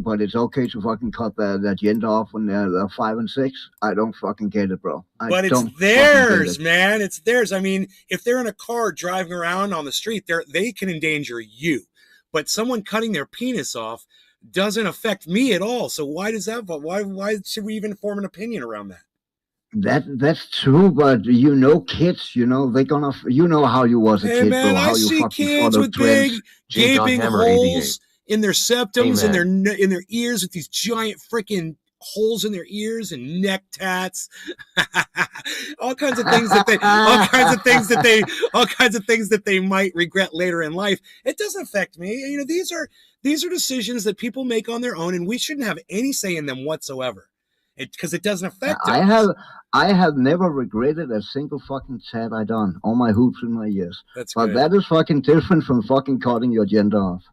but it's okay to fucking cut the gender off when they're 5 and 6. I don't fucking get it, bro. I But it's don't fucking get it. theirs, man. It's theirs. I mean, if they're in a car driving around on the street, they can endanger you. But someone cutting their penis off doesn't affect me at all. So why does that? Why should we even form an opinion around that? That's true, but kids, they're gonna, how you was a Hey kid, man, bro, I how you see fucking kids followed with big trends. gaping J.Hammer 88. holes in their septums and Amen. in their ears with these giant freaking holes in their ears and neck tats. all kinds of things that they might regret later in life. It doesn't affect me. These are decisions that people make on their own, and we shouldn't have any say in them whatsoever. Because it doesn't affect us. I have never regretted a single fucking tat I done on my hoops in my years. That's But good. that is fucking different from fucking cutting your gender off.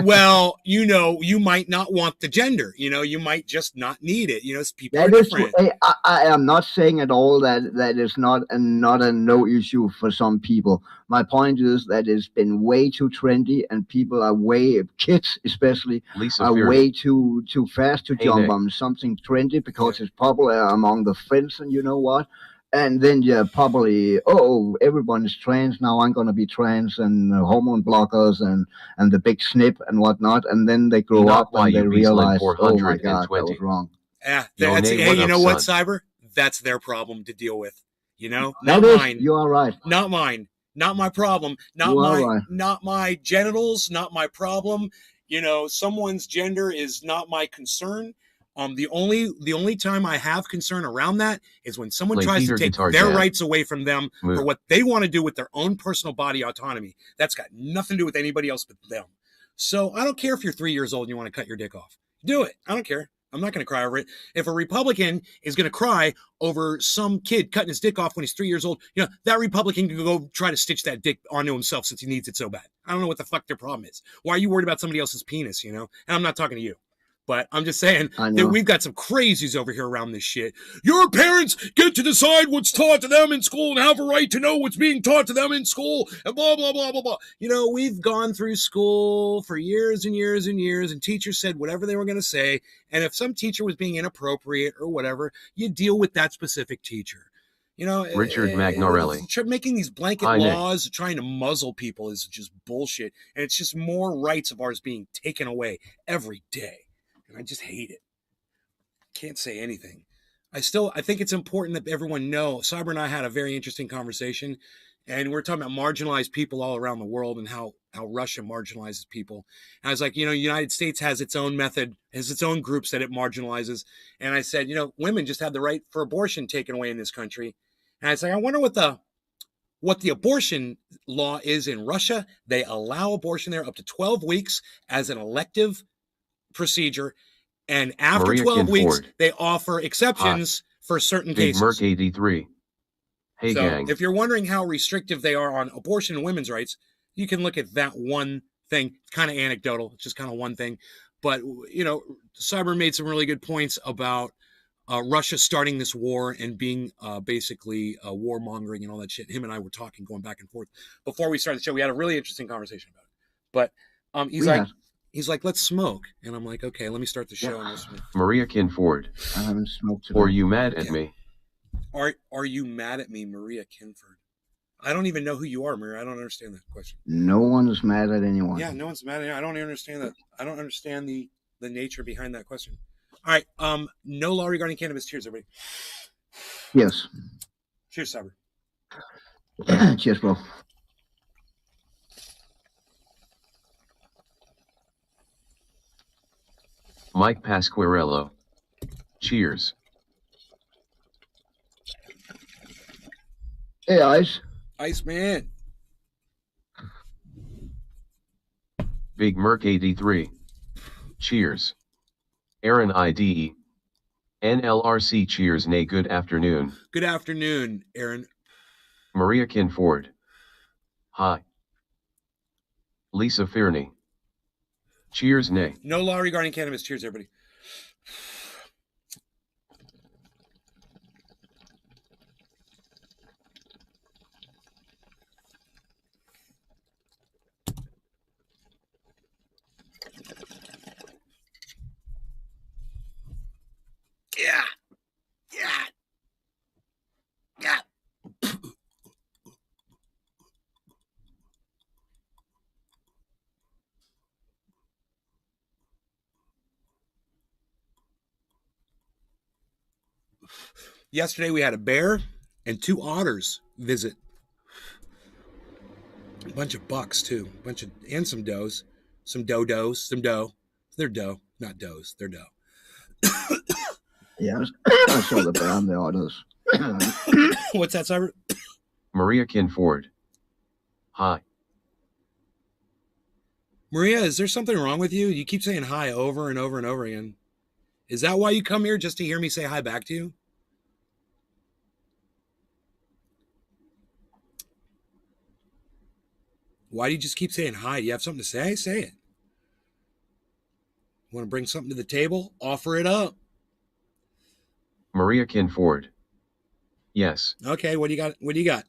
Well, you might not want the gender. You might just not need it. People are That is, different. I am not saying at all that is not a no issue for some people. My point is that it's been way too trendy, and people are kids especially, Lisa are Fury. way too fast to Hey, jump Nick. on something trendy because it's popular among the friends, and you know what? And then you're probably, everyone is trans now. I'm gonna be trans, and hormone blockers, and the big snip and whatnot. And then they grow Enoch up and they YUB's realize, Link oh my god, that 420. was wrong. Yeah, Yo, that's, Nay, hey, what you up, know what, son? Cyber? That's their problem to deal with. Not That is, mine. you are right. Not mine. Not my problem. You are right. Not my genitals. Not my problem. Someone's gender is not my concern. The only time I have concern around that is when someone Play tries Peter to take Guitar their Jam. rights away from them Moo. for what they want to do with their own personal body autonomy. That's got nothing to do with anybody else but them. So I don't care if you're 3 years old and you want to cut your dick off. Do it. I don't care. I'm not going to cry over it. If a Republican is going to cry over some kid cutting his dick off when he's 3 years old, that Republican can go try to stitch that dick onto himself since he needs it so bad. I don't know what the fuck their problem is. Why are you worried about somebody else's penis, And I'm not talking to you. But I'm just saying that we've got some crazies over here around this shit. Your parents get to decide what's taught to them in school and have a right to know what's being taught to them in school and blah, blah, blah, blah, blah. We've gone through school for years and years and years, and teachers said whatever they were going to say. And if some teacher was being inappropriate or whatever, you deal with that specific teacher. Richard Magnorelli. Making these blanket laws, trying to muzzle people is just bullshit. And it's just more rights of ours being taken away every day. And I just hate it. Can't say anything. I think it's important that everyone know. Cyber and I had a very interesting conversation, and we're talking about marginalized people all around the world and how Russia marginalizes people. And I was like, United States has its own method, has its own groups that it marginalizes. And I said, women just have the right for abortion taken away in this country. And I was like, I wonder what the abortion law is in Russia. They allow abortion there up to 12 weeks as an elective procedure, and after Maria 12 weeks Kinford. they offer exceptions for certain Big cases. Merc 83. Hey, So gang. if you're wondering how restrictive they are on abortion and women's rights, you can look at that one thing. It's kind of anecdotal. It's just kind of one thing. But, Cyber made some really good points about Russia starting this war and being basically warmongering and all that shit. Him and I were talking, going back and forth. Before we started the show, we had a really interesting conversation about it. But he's like, let's smoke. And I'm like, okay, let me start the show. And Maria Kinford. I haven't smoked today. Or you mad at me? Are you mad at me, Maria Kinford? I don't even know who you are, Maria. I don't understand that question. No one is mad at anyone. Yeah, no one's mad at you. I don't understand that. I don't understand the nature behind that question. All right. No law regarding cannabis. Cheers, everybody. Yes. Cheers, Cyber. Cheers, bro. Mike Pasquarello. Cheers. Hey, Ice. Iceman. Big Merc 83. Cheers. Aaron IDE. NLRC cheers. Nay, good afternoon. Good afternoon, Aaron. Maria Kinford. Hi. Lisa Fearney. Cheers, nay. No law regarding cannabis. Cheers, everybody. Yesterday we had a bear and 2 otters visit. A bunch of bucks too. And some does. Some dodos. Some doe. They're doe, not does. They're doe. Yes, I saw the bear and the otters. What's that, Cyber? Maria Kinford. Hi. Maria, is there something wrong with you? You keep saying hi over and over and over again. Is that why you come here, just to hear me say hi back to you? Why do you just keep saying hi? Do you have something to say? Say it. Want to bring something to the table? Offer it up. Maria Kinford. Yes. Okay, what do you got? What do you got?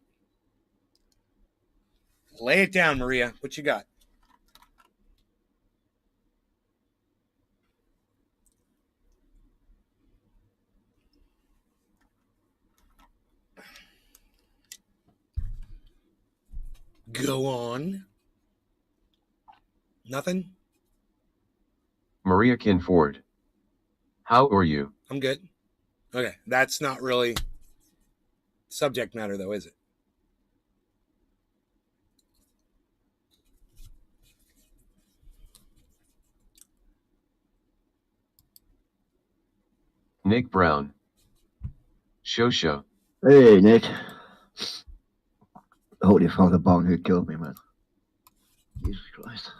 Lay it down, Maria. What you got? Go on. Nothing? Maria Kinford. How are you? I'm good. Okay, that's not really subject matter, though, is it? Nick Brown. Show. Hey, Nick. Holy fuck, the bong here killed me, man. Jesus Christ.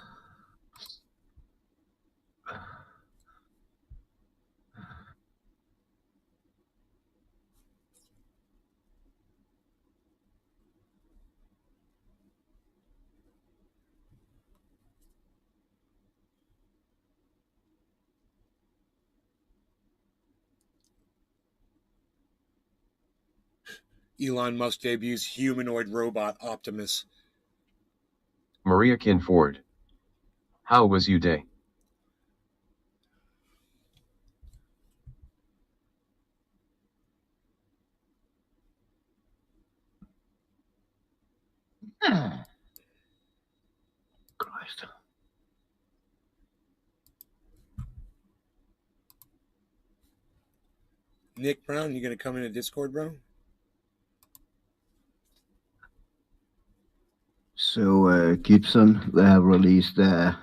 Elon Musk debuts humanoid robot Optimus. Maria Kinford. How was you day? Christ. Nick Brown, you gonna come in a Discord, bro? So, Gibson, they have released a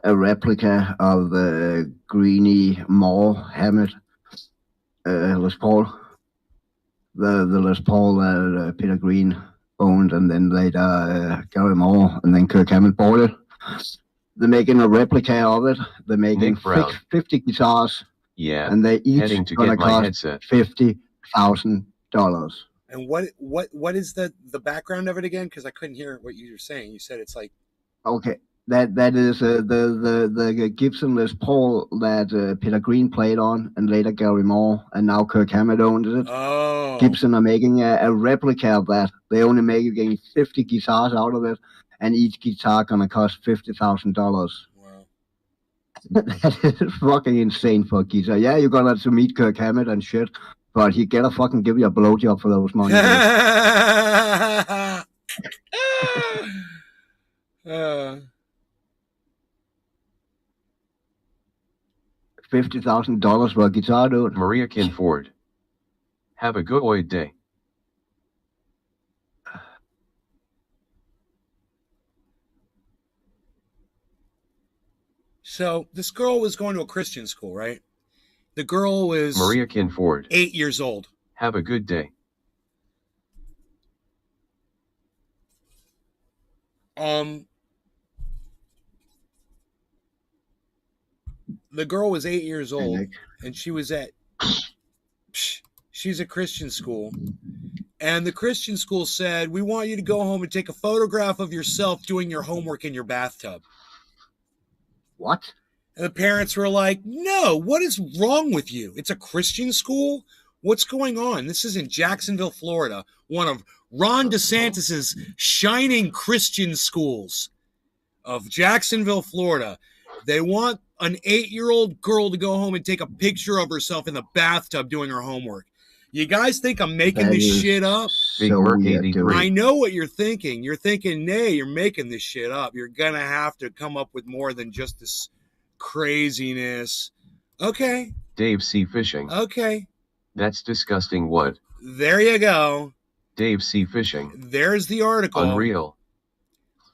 replica of the Greenie Moore Hammett Les Paul. The Les Paul that Peter Green owned, and then later Gary Moore, and then Kirk Hammett bought it. They're making a replica of it. They're making Nick Brown. 50 guitars, Yeah. and they each Heading to gonna get my cost headset. $50,000. And what is the background of it again? Because I couldn't hear what you were saying. You said it's like Okay, that is the Gibson Les Paul that Peter Green played on, and later Gary Moore, and now Kirk Hammett owns it. oh Gibson are making a replica of that. They only making 50 guitars out of it, and each guitar gonna cost $50,000. wow. That is fucking insane for a guitar. Yeah, you're gonna have to meet Kirk Hammett and shit, but he gotta fucking give you a blowjob for those money. $50,000 for a guitar, dude. Maria Kinford. Have a good day. So this girl was going to a Christian school, right? The girl was Maria Kinford. 8 years old. Have a good day. The girl was 8 years Hey, old, Nick. and she's a Christian school. And the Christian school said, we want you to go home and take a photograph of yourself doing your homework in your bathtub. What? And the parents were like, no, what is wrong with you? It's a Christian school? What's going on? This is in Jacksonville, Florida, one of Ron DeSantis's shining Christian schools of Jacksonville, Florida. They want an 8-year-old girl to go home and take a picture of herself in the bathtub doing her homework. You guys think I'm making That this is shit up? Big so Merc weird, 83. dude. I know what you're thinking. You're thinking, nay, you're making this shit up. You're going to have to come up with more than just this craziness. Okay. Dave C. Fishing. Okay. That's disgusting. What? There you go. Dave C. Fishing. There's the article. Unreal.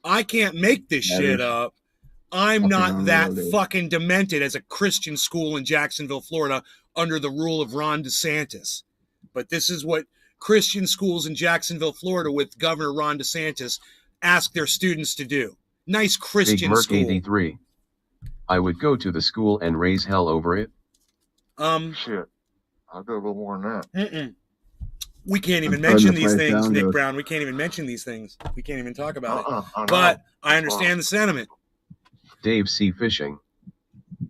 I can't make this That shit is up. I'm fucking not that unreal, dude. fucking demented as a Christian school in Jacksonville, Florida, under the rule of Ron DeSantis. But this is what Christian schools in Jacksonville, Florida, with Governor Ron DeSantis, ask their students to do. Nice Big Christian Merc school. 83. I would go to the school and raise hell over it. Shit. I'll go a little more than that. Mm-mm. We can't even I'm putting mention the these place things, down, Nick dude. Brown. We can't even mention these things. We can't even talk about it. I know. But I understand the sentiment. Dave C. Fishing.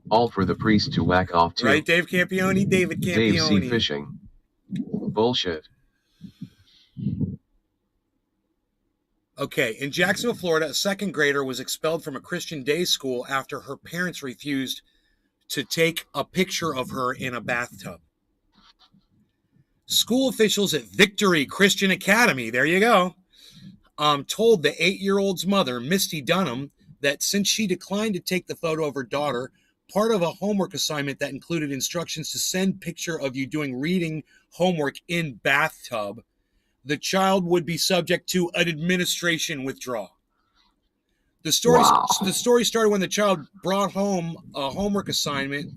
All for the priest to whack off to. Right, Dave Campione? David Campione. Dave C. Fishing. Bullshit. Okay, in Jacksonville, Florida, a second grader was expelled from a Christian day school after her parents refused to take a picture of her in a bathtub. School officials at Victory Christian Academy, there you go, told the 8-year-old's mother, Misty Dunham, that since she declined to take the photo of her daughter, part of a homework assignment that included instructions to send picture of you doing reading homework in bathtub, the child would be subject to an administration withdrawal. The story started when the child brought home a homework assignment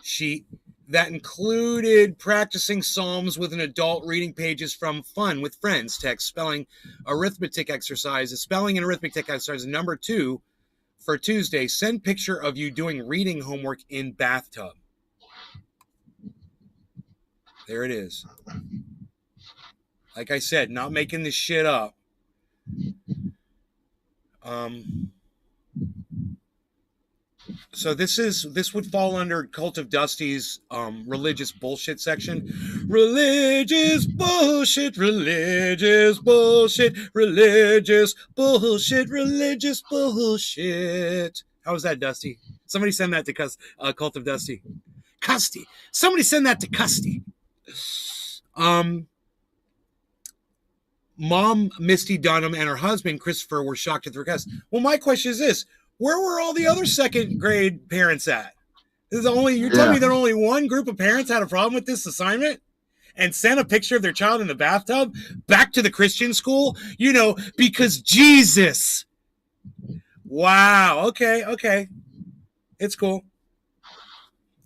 sheet that included practicing Psalms with an adult, reading pages from Fun with Friends text, spelling arithmetic exercises, spelling and arithmetic exercise. Number 2 for Tuesday, send picture of you doing reading homework in bathtub. There it is. Like I said, not making this shit up. So this would fall under Cult of Dusty's religious bullshit section. Religious bullshit, religious bullshit, religious bullshit, religious bullshit. How was that, Dusty? Somebody send that to Cult of Dusty. Custy. Somebody send that to Custy. Mom, Misty Dunham, and her husband, Christopher, were shocked at the request. Well, my question is this. Where were all the other second grade parents at? You're telling me that only one group of parents had a problem with this assignment and sent a picture of their child in the bathtub back to the Christian school? You know, because Jesus. Wow. Okay. It's cool.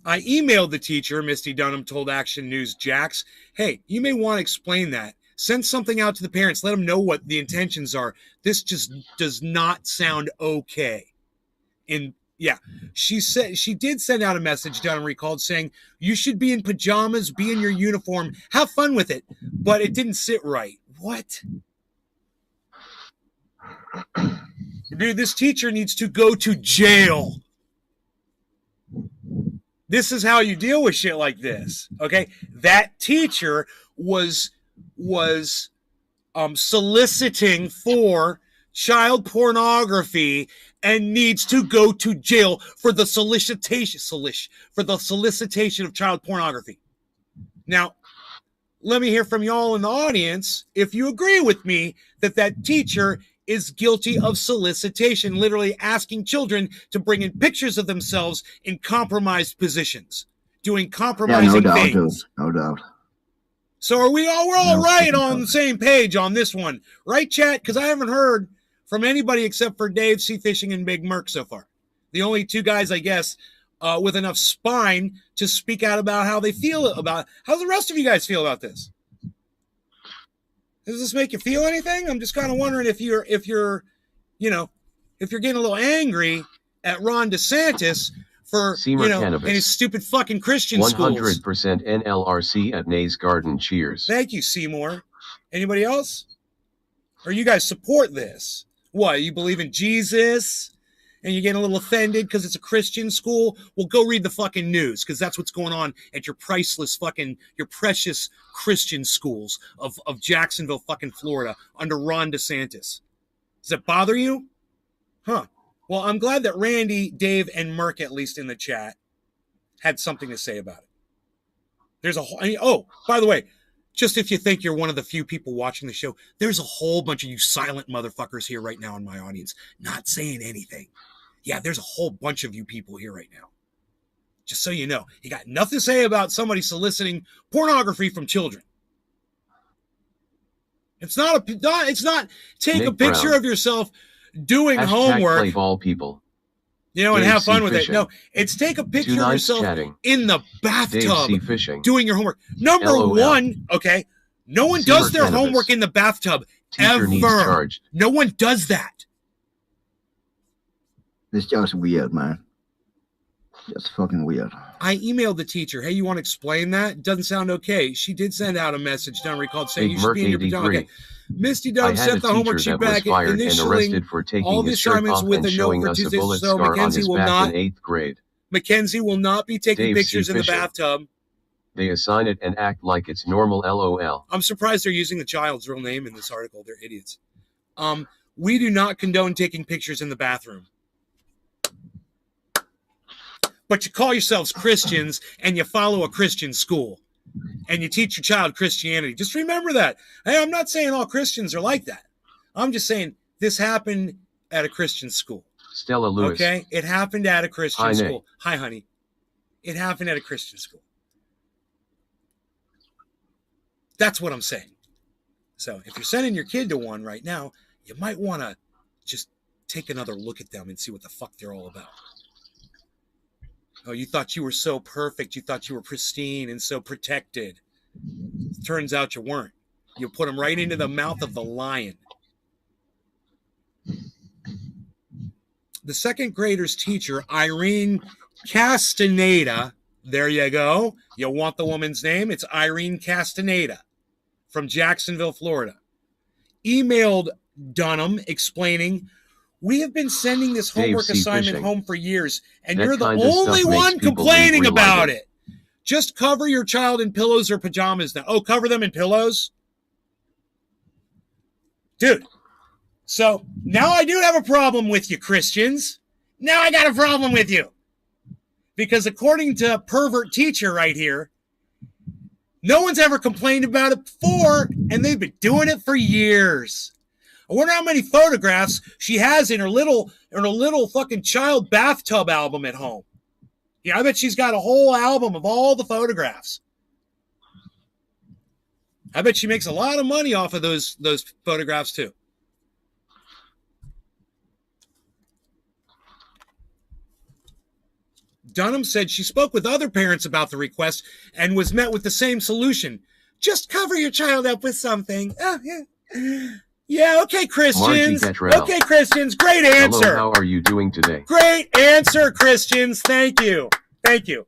I emailed the teacher, Misty Dunham told Action News Jax. Hey, you may want to explain that. Send something out to the parents. Let them know what the intentions are. This just does not sound okay. She said she did send out a message, Dunham recalled, saying you should be in pajamas, be in your uniform, have fun with it, but it didn't sit right. What? Dude, this teacher needs to go to jail. This is how you deal with shit like this. Okay, that teacher was soliciting for child pornography and needs to go to jail for the solicitation of child pornography. Now, let me hear from y'all in the audience if you agree with me that teacher is guilty of solicitation, literally asking children to bring in pictures of themselves in compromised positions, doing compromising things. No doubt. So we're all right on the same page on this one, right, chat? Because I haven't heard from anybody except for Dave C. Fishing and Big Merc so far. The only two guys, I guess, with enough spine to speak out about how they feel about. How the rest of you guys feel about this? Does this make you feel anything? I'm just kind of wondering if you're getting a little angry at Ron DeSantis for and his stupid fucking Christian 100% schools. 100% NLRC at Nays Garden. Cheers. Thank you, Seymour. Anybody else? Or you guys support this? What, you believe in Jesus and you're getting a little offended because it's a Christian school? Well, go read the fucking news, because that's what's going on at your precious Christian schools of Jacksonville, fucking Florida, under Ron DeSantis. Does that bother you? Huh. Well, I'm glad that Randy, Dave, and Merc, at least in the chat, had something to say about it. By the way, just if you think you're one of the few people watching the show, there's a whole bunch of you silent motherfuckers here right now in my audience, not saying anything. Yeah, there's a whole bunch of you people here right now. Just so you know, he got nothing to say about somebody soliciting pornography from children. It's not take Nick a picture Brown. of yourself doing Hashtag homework, play ball people. you know, and Dave have fun C. with Fishing. it. No, it's take a picture Two of nights yourself chatting. in the Dave bathtub C. Fishing. doing your homework. Number LOL. one, okay, no one Seamer does their cannabis. homework in the bathtub. Teacher needs Ever. charged. No one does that. It's just weird, man. Just fucking weird. I emailed the teacher, hey, you want to explain that? Doesn't sound okay. She did send out a message, Dunn recalled, saying Big you should Merc be in your pajamas. 83. Okay. Misty I Dunn had a sent the homework teacher sheet that was back fired and initially. arrested for all taking the his shirt assignments off with and a note showing for us a Tuesday, bullet so scar on Mackenzie his will back not in 8th grade. Mackenzie will not be taking Dave C. pictures in the Fishing. bathtub. They assign it and act like it's normal LOL. I'm surprised they're using the child's real name in this article. They're idiots. We do not condone taking pictures in the bathroom. But you call yourselves Christians and you follow a Christian school and you teach your child Christianity. Just remember that. Hey, I'm not saying all Christians are like that. I'm just saying this happened at a Christian school. Stella Lewis. Okay? It happened at a Christian Hi, Nick. school. Hi, honey. It happened at a Christian school. That's what I'm saying. So if you're sending your kid to one right now, you might want to just take another look at them and see what the fuck they're all about. Oh, you thought you were so perfect. You thought you were pristine and so protected. Turns out you weren't. You put them right into the mouth of the lion. The second grader's teacher, Irene Castaneda, there you go. You want the woman's name? It's Irene Castaneda from Jacksonville, Florida. Emailed Dunham explaining, we have been sending this Dave homework C. assignment Fishing. home for years, and That you're the kind of only stuff makes one people complaining leave about reliable. it. Just cover your child in pillows or pajamas now. Oh, cover them in pillows? Dude, so now I do have a problem with you, Christians. Now I got a problem with you. Because according to pervert teacher right here, no one's ever complained about it before, and they've been doing it for years. I wonder how many photographs she has in her little fucking child bathtub album at home. Yeah, I bet she's got a whole album of all the photographs. I bet she makes a lot of money off of those photographs too. Dunham said she spoke with other parents about the request and was met with the same solution. Just cover your child up with something. Oh, yeah. Yeah, okay, Christians. Gatrell. Okay, Christians. Great answer. Hello, how are you doing today? Great answer, Christians. Thank you. Thank you.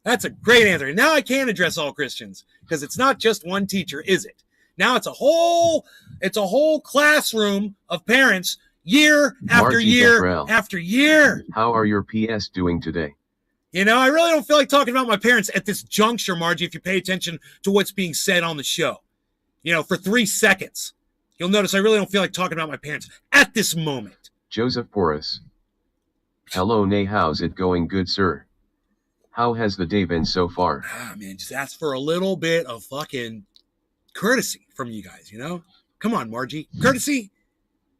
That's a great answer. Now I can address all Christians because it's not just one teacher, is it? Now it's a whole classroom of parents year after Margie year Gatrell. after year. How are your PS doing today? You know, I really don't feel like talking about my parents at this juncture, Margie, if you pay attention to what's being said on the show. You know, for 3 seconds. You'll notice I really don't feel like talking about my parents at this moment. Joseph Porras. Hello, Nay, how's it going, good sir? How has the day been so far? Ah, man, just ask for a little bit of fucking courtesy from you guys, you know? Come on, Margie. Courtesy?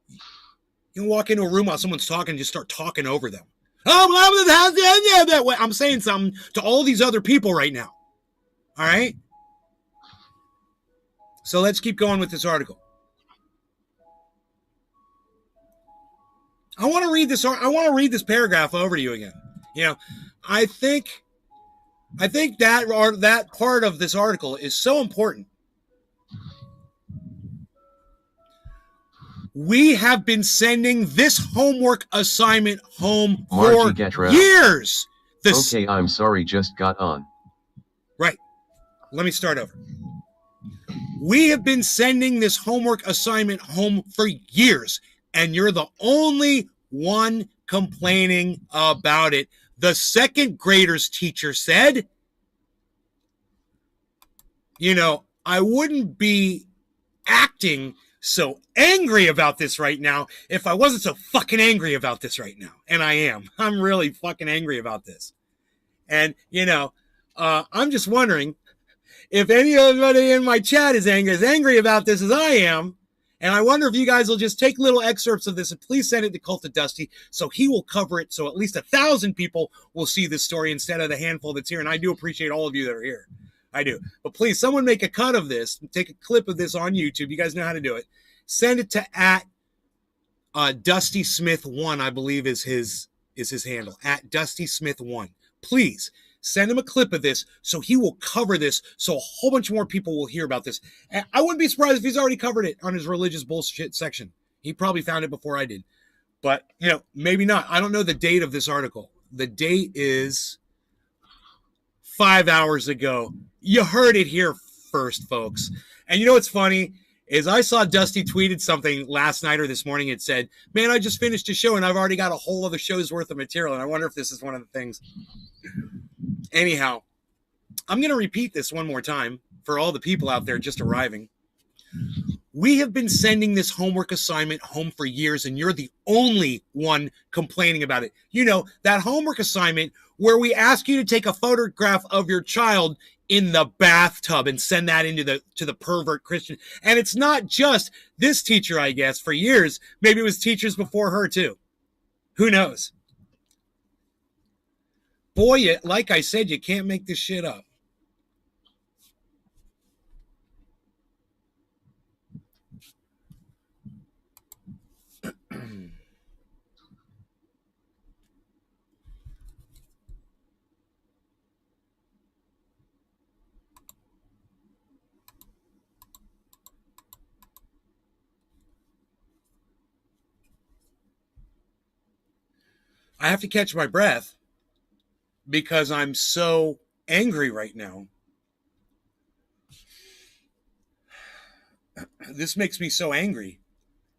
You can walk into a room while someone's talking and just start talking over them. Oh, blah, blah, blah, blah, blah. I'm saying something to all these other people right now. All right? So let's keep going with this article. I want to read this paragraph over to you again. You know, I think that part of this article is so important. We have been sending this homework assignment home for Margie Gatrell. years. Okay, I'm sorry, just got on. Right. Let me start over. We have been sending this homework assignment home for years, and you're the only one complaining about it. The second grader's teacher said, you know, I wouldn't be acting so angry about this right now if I wasn't so fucking angry about this right now. And I am. I'm really fucking angry about this. And, you know, I'm just wondering if anybody in my chat is angry about this as I am, And I wonder if you guys will just take little excerpts of this and please send it to Cult of Dusty so he will cover it so at least 1,000 people will see this story instead of the handful that's here. And I do appreciate all of you that are here. I do. But please, someone make a cut of this. Take a clip of this on YouTube. You guys know how to do it. Send it to at Dusty Smith 1, I believe is his handle. At Dusty Smith 1. Please. Send him a clip of this so he will cover this so a whole bunch more people will hear about this. And I wouldn't be surprised if he's already covered it on his religious bullshit section. He probably found it before I did. But, maybe not. I don't know the date of this article. The date is 5 hours ago. You heard it here first, folks. And you know what's funny is I saw Dusty tweeted something last night or this morning. It said, man, I just finished a show and I've already got a whole other show's worth of material. And I wonder if this is one of the things. Anyhow, I'm going to repeat this one more time for all the people out there just arriving. We have been sending this homework assignment home for years, and you're the only one complaining about it. That homework assignment where we ask you to take a photograph of your child in the bathtub and send that to the pervert Christian. And it's not just this teacher, I guess, for years. Maybe it was teachers before her too. Who knows? Boy, like I said, you can't make this shit up. I have to catch my breath because I'm so angry right now. This makes me so angry.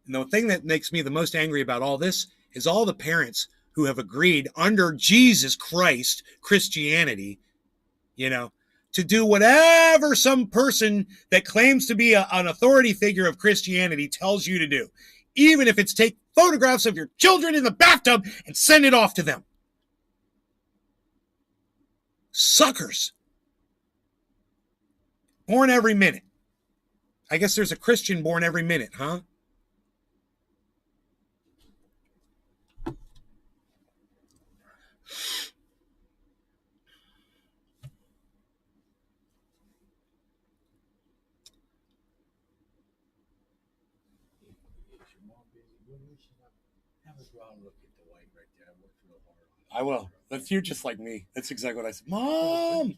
And the thing that makes me the most angry about all this is all the parents who have agreed under Jesus Christ, Christianity, to do whatever some person that claims to be an authority figure of Christianity tells you to do. Even if it's take photographs of your children in the bathtub and send it off to them. Suckers. Born every minute. I guess there's a Christian born every minute, huh? I will. That's you just like me. That's exactly what I said. Mom,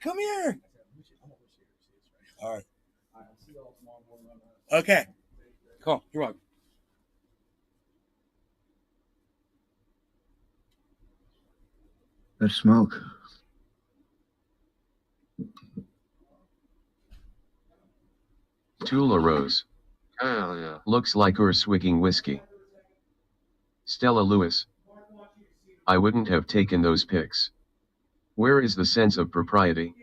come here. All right. Okay. Cool. You're welcome. Let's smoke. Tula Rose. Hell yeah. Looks like you're swigging whiskey. Stella Lewis. I wouldn't have taken those pics. Where is the sense of propriety?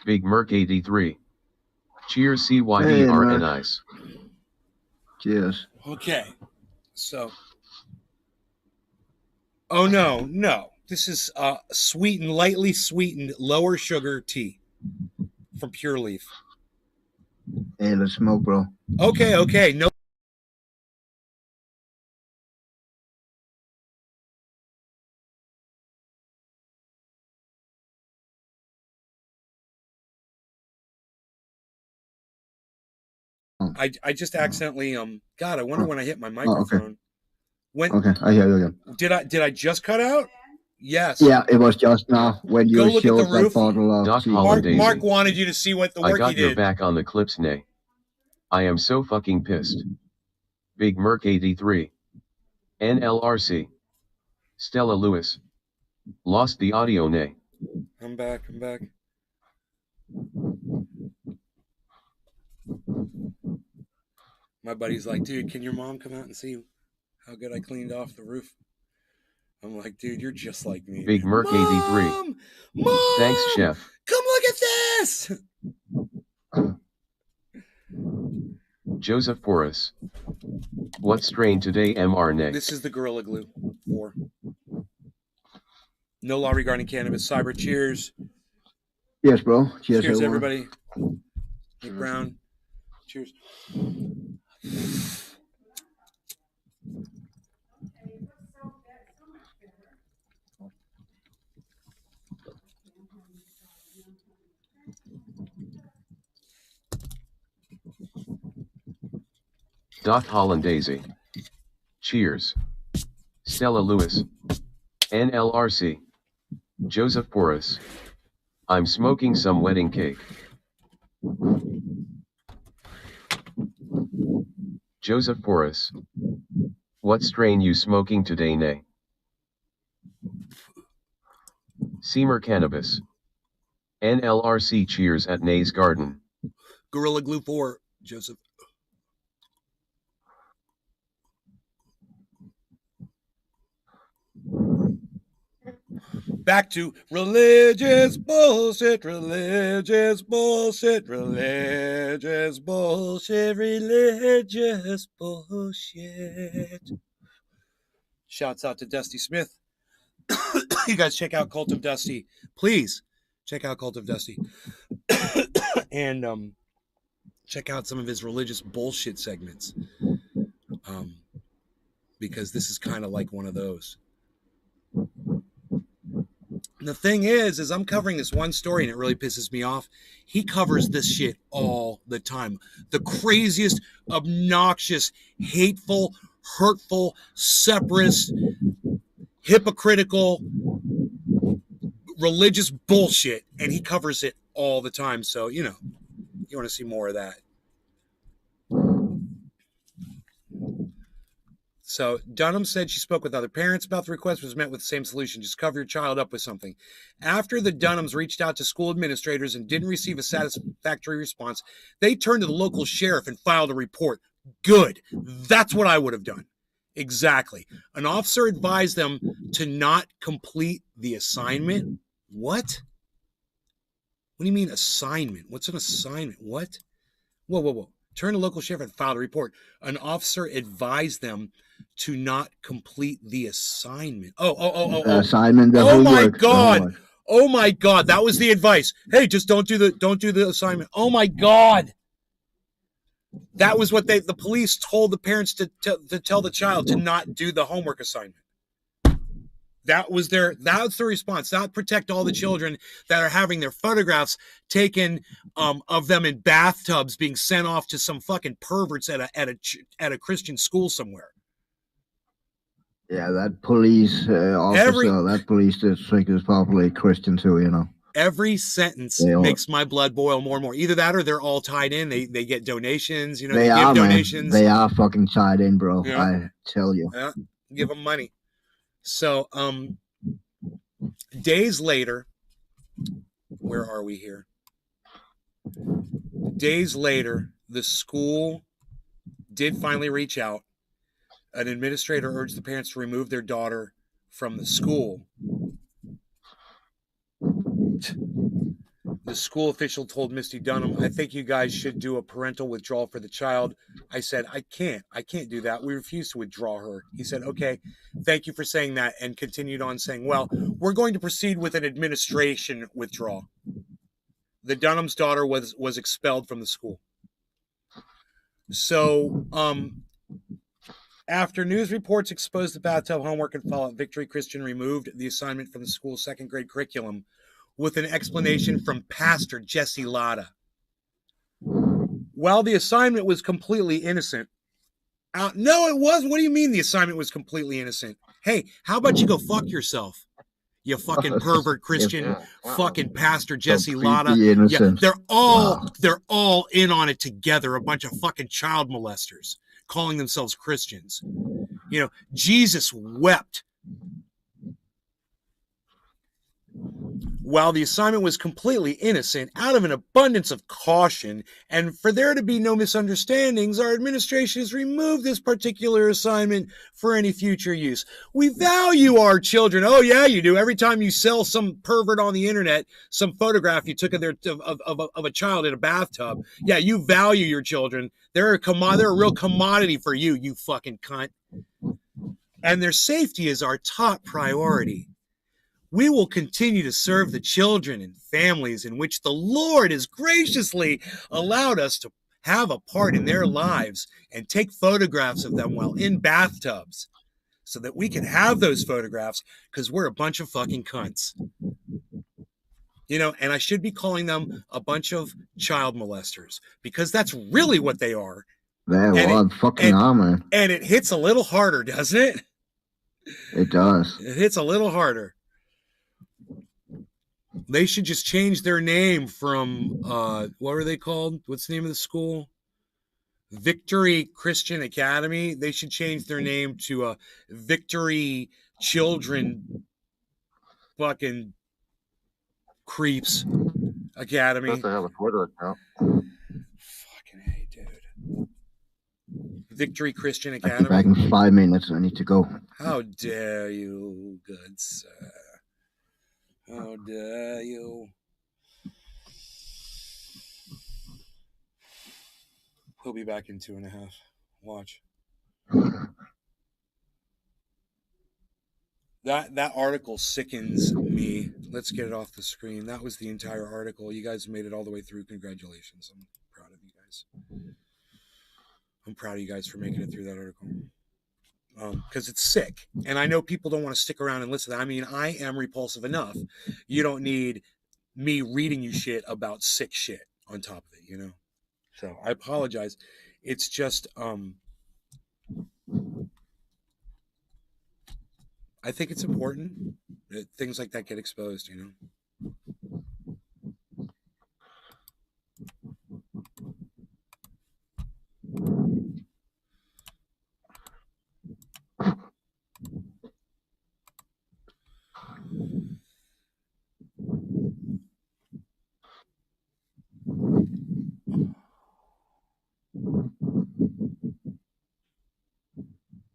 Big Merc 83. Cheers, CYDRNIs. Cheers. Okay. So. Oh, no. This is lightly sweetened, lower sugar tea from Pure Leaf. Hey, let's smoke, bro. Okay. No. I just accidentally God, I wonder when I hit my microphone. Okay, I hear you. Did I just cut out? Yes. Yeah, it was just now when Go you look at showed the that roof. bottle of Doc tea. Hollandaise. Mark wanted you to see what the work I got he your did. back on the clips, Nay. I am so fucking pissed. Big Merc 83. NLRC. Stella Lewis. Lost the audio, Nay. I'm back. My buddy's like, dude, can your mom come out and see how good I cleaned off the roof? I'm like, dude, you're just like me. Big Merc 83. Mom! Thanks, Chef. Come look at this! Joseph Porras. What strain today, MR Nay? This is the Gorilla Glue 4. No law regarding cannabis. Cyber, cheers. Yes, bro. Cheers, Cheers, everyone. everybody. Nick Brown. Cheers. Doc Hollandaise. Cheers. Stella Lewis. NLRC. Joseph Porras. I'm smoking some wedding cake. Joseph Porras. What strain you smoking today, nay? Seamer Cannabis. NLRC cheers at Nay's Garden. Gorilla Glue 4, Joseph. Back to religious bullshit, religious bullshit, religious bullshit, religious bullshit. Shouts out to Dusty Smith. You guys check out Cult of Dusty. Please check out Cult of Dusty. And check out some of his religious bullshit segments. Because this is kind of like one of those. The thing is I'm covering this one story and it really pisses me off. He covers this shit all the time. The craziest, obnoxious, hateful, hurtful, separatist, hypocritical, religious bullshit. And he covers it all the time. So, you know, you want to see more of that. So Dunham said she spoke with other parents about the request, was met with the same solution. Just cover your child up with something. After the Dunhams reached out to school administrators and didn't receive a satisfactory response, they turned to the local sheriff and filed a report. Good. That's what I would have done. Exactly. An officer advised them to not complete the assignment. What? What do you mean assignment? What's an assignment? What? Whoa. Turn to local sheriff and filed a report. An officer advised them to not complete the assignment. Assignment. Oh my God. Oh my God. That was the advice. Hey, just don't do the assignment. Oh my God. That was what the police told the parents to tell the child to not do the homework assignment. That's the response. Not protect all the children that are having their photographs taken of them in bathtubs being sent off to some fucking perverts at a Christian school somewhere. Yeah, that police officer, that police district is probably Christian too, you know. Every sentence makes my blood boil more and more. Either that or they're all tied in. They get donations, you know, they give donations. Man. They are fucking tied in, bro. Yeah. I tell you. Yeah, give them money. So, days later, where are we here? Days later, the school did finally reach out. An administrator urged the parents to remove their daughter from the school. The school official told Misty Dunham, I think you guys should do a parental withdrawal for the child. I said, I can't do that. We refuse to withdraw her. He said, okay, thank you for saying that, and continued on saying, well, we're going to proceed with an administration withdrawal. The Dunham's daughter was expelled from the school. So, after news reports exposed the bathtub homework and fallout, Victory Christian removed the assignment from the school's second grade curriculum with an explanation from Pastor Jesse Latta. While the assignment was completely innocent. No, it wasn't. What do you mean the assignment was completely innocent? Hey, how about you go fuck yourself? You fucking pervert Christian, fucking Pastor Jesse Latta. Yeah, they're all in on it together, a bunch of fucking child molesters calling themselves Christians. You know, Jesus wept. While the assignment was completely innocent, out of an abundance of caution, and for there to be no misunderstandings, our administration has removed this particular assignment for any future use. We value our children. Oh, yeah, you do. Every time you sell some pervert on the internet, some photograph you took of a child in a bathtub, yeah, you value your children. They're a real commodity for you, you fucking cunt. And their safety is our top priority. we will continue to serve the children and families in which the Lord has graciously allowed us to have a part in their lives and take photographs of them while in bathtubs so that we can have those photographs because we're a bunch of fucking cunts. You know, and I should be calling them a bunch of child molesters because that's really what they are. Man. And it hits a little harder, doesn't it? It does. It hits a little harder. They should just change their name from, what were they called? What's the name of the school? Victory Christian Academy. They should change their name to Victory Children fucking Creeps Academy. Supposed to have a Twitter account. Fucking hey, dude. Victory Christian Academy. Back in 5 minutes. I need to go. How dare you, good sir. How dare you? He'll be back in 2.5. Watch. That article sickens me. Let's get it off the screen. That was the entire article. You guys made it all the way through. Congratulations. I'm proud of you guys. I'm proud of you guys for making it through that article. Because it's sick. And I know people don't want to stick around and listen to that. I mean, I am repulsive enough. You don't need me reading you shit about sick shit on top of it, you know? So I apologize. It's just, I think it's important that things like that get exposed, you know?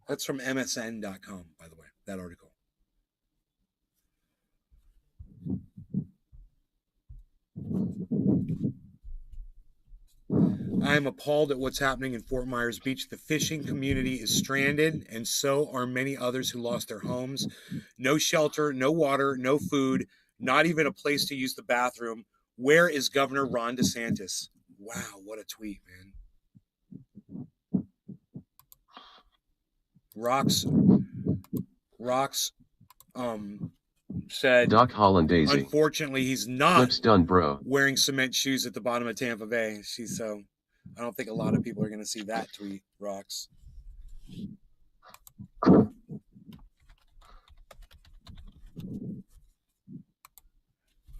That's from MSN.com, by the way, that article. I am appalled at what's happening in Fort Myers Beach. The fishing community is stranded, and so are many others who lost their homes. No shelter, no water, no food, not even a place to use the bathroom. Where is Governor Ron DeSantis? Wow, what a tweet, man. Rocks said Doc Hollandaise. Unfortunately, he's not Clips done, bro. wearing cement shoes at the bottom of Tampa Bay. So I don't think a lot of people are going to see that tweet, Rocks.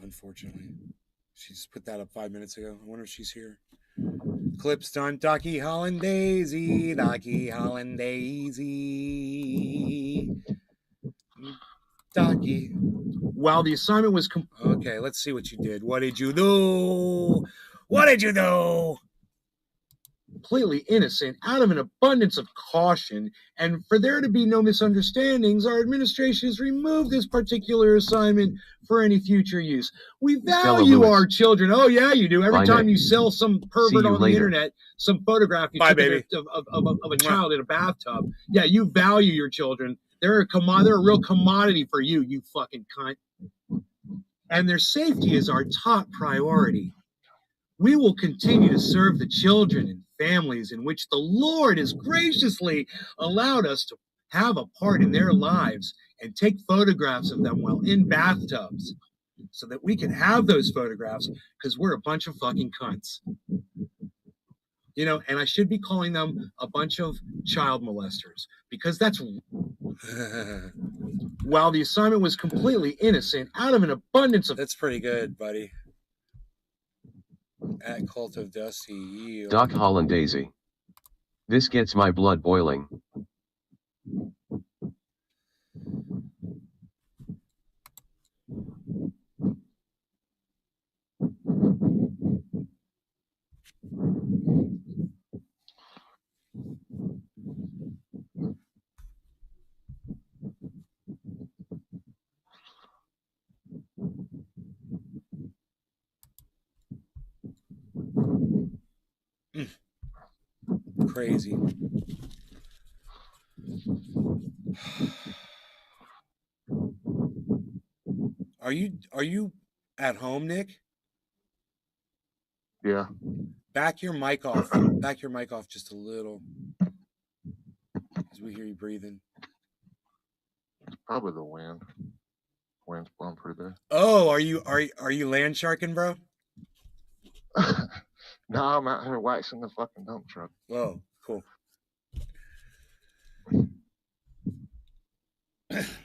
Unfortunately. She just put that up 5 minutes ago. I wonder if she's here. Clips done. Docky Hollandaise. Docky Hollandaise. Docky. While the assignment was... Okay, let's see what you did. What did you do? What did you do? Completely innocent, out of an abundance of caution, and for there to be no misunderstandings, our administration has removed this particular assignment for any future use. We value our children. Oh yeah, you do. Every time you sell some pervert on the internet, some photograph you took of a child in a bathtub, yeah, you value your children. They're a real commodity for you, you fucking cunt. And their safety is our top priority. We will continue to serve the children and families in which the Lord has graciously allowed us to have a part in their lives and take photographs of them while in bathtubs so that we can have those photographs because we're a bunch of fucking cunts. You know, and I should be calling them a bunch of child molesters because that's... While the assignment was completely innocent, out of an abundance of... That's pretty good, buddy. At Cult of Dusty. Doc Hollandaise. This gets my blood boiling. Crazy. Are you at home, Nick? Yeah. Back your mic off. Back your mic off just a little, as we hear you breathing. Probably the wind. Wind's blowing pretty bad. Oh, are you land sharking, bro? No, I'm out here waxing the fucking dump truck. Oh, cool.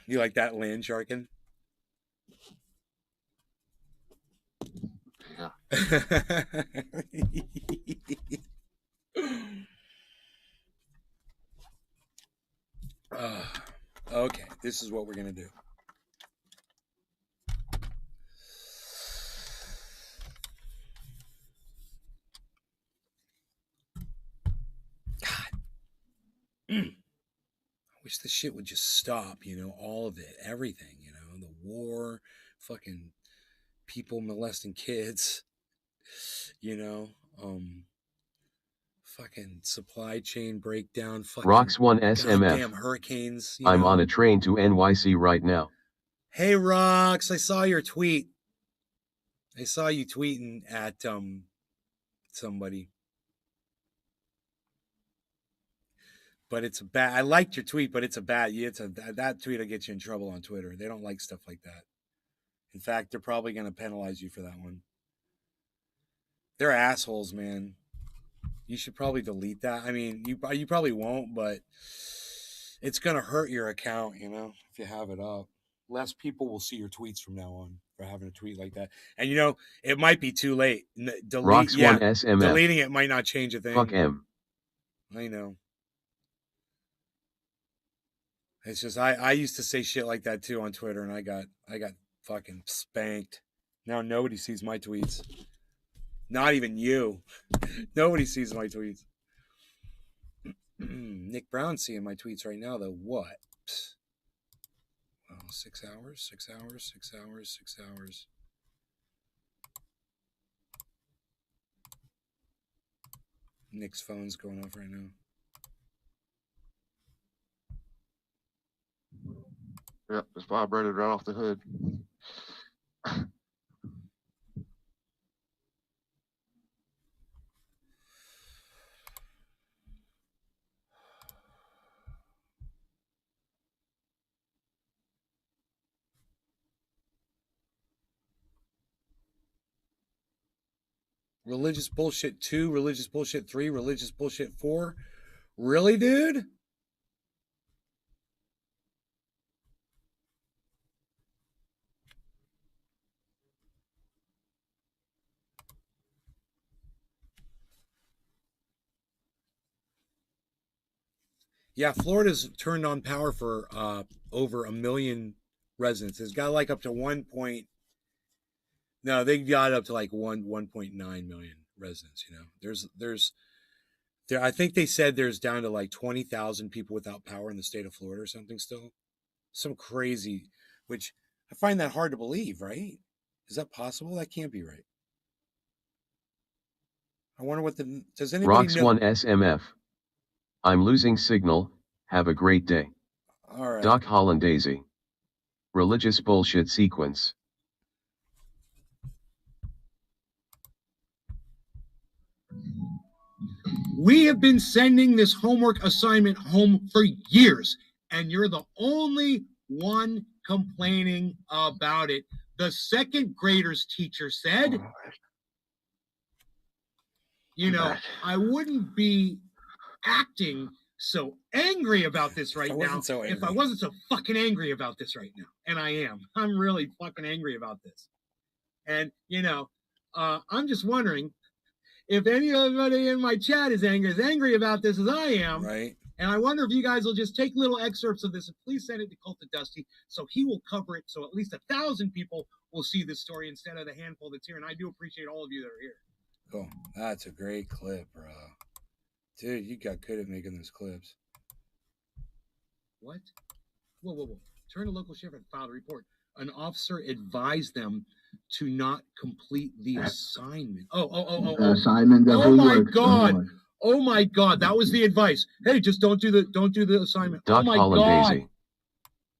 You like that land sharking? Yeah. Okay, this is what we're gonna do. God. I wish this shit would just stop, you know, all of it, everything, you know, the war, fucking people molesting kids, you know, fucking supply chain breakdown, fucking Rocks 1 SMF. goddamn hurricanes. I'm on a train to NYC right now. Hey, Rocks, I saw your tweet. I saw you tweeting at somebody. But it's a bad. I liked your tweet, but it's a bad. That tweet will get you in trouble on Twitter. They don't like stuff like that. In fact, they're probably going to penalize you for that one. They're assholes, man. You should probably delete that. I mean, you probably won't, but it's going to hurt your account, you know, if you have it up. Less people will see your tweets from now on for having a tweet like that. And, you know, it might be too late. Rocks 1 SMF. Deleting it might not change a thing. Fuck M. I know. It's just I used to say shit like that too on Twitter, and I got fucking spanked. Now nobody sees my tweets. Not even you. Nobody sees my tweets. Nick Brown's seeing my tweets right now, though. What? Well, 6 hours, 6 hours, 6 hours, 6 hours. Nick's phone's going off right now. Yep, it's vibrated right off the hood. Religious bullshit 2, religious bullshit 3, religious bullshit 4. Really, dude? Yeah, Florida's turned on power for over 1 million residents. It's got like up to 1. No, they got up to like 1.9 million residents. You know, I think they said there's down to like 20,000 people without power in the state of Florida or something. Still, some crazy, which I find that hard to believe. Right? Is that possible? That can't be right. I wonder what does anybody Rocks know? 1 SMF. I'm losing signal. Have a great day. All right. Doc Hollandaisy. Religious bullshit sequence. We have been sending this homework assignment home for years, and you're the only one complaining about it. The second graders teacher said, you know, I wouldn't be acting so angry about this right now if I wasn't so fucking angry about this right now. And I am. I'm really fucking angry about this. And, you know, I'm just wondering if anybody in my chat is angry about this as I am. Right. And I wonder if you guys will just take little excerpts of this and please send it to Cult of Dusty so he will cover it so at least 1,000 people will see this story instead of the handful that's here. And I do appreciate all of you that are here. Cool. That's a great clip, bro. Dude, you got good at making those clips. What? Whoa. Turn to local sheriff and file the report. An officer advised them to not complete the assignment. Assignment. Oh my God. Oh my God. That was the advice. Hey, just don't do the assignment. Doc oh my Hollandaisy. God.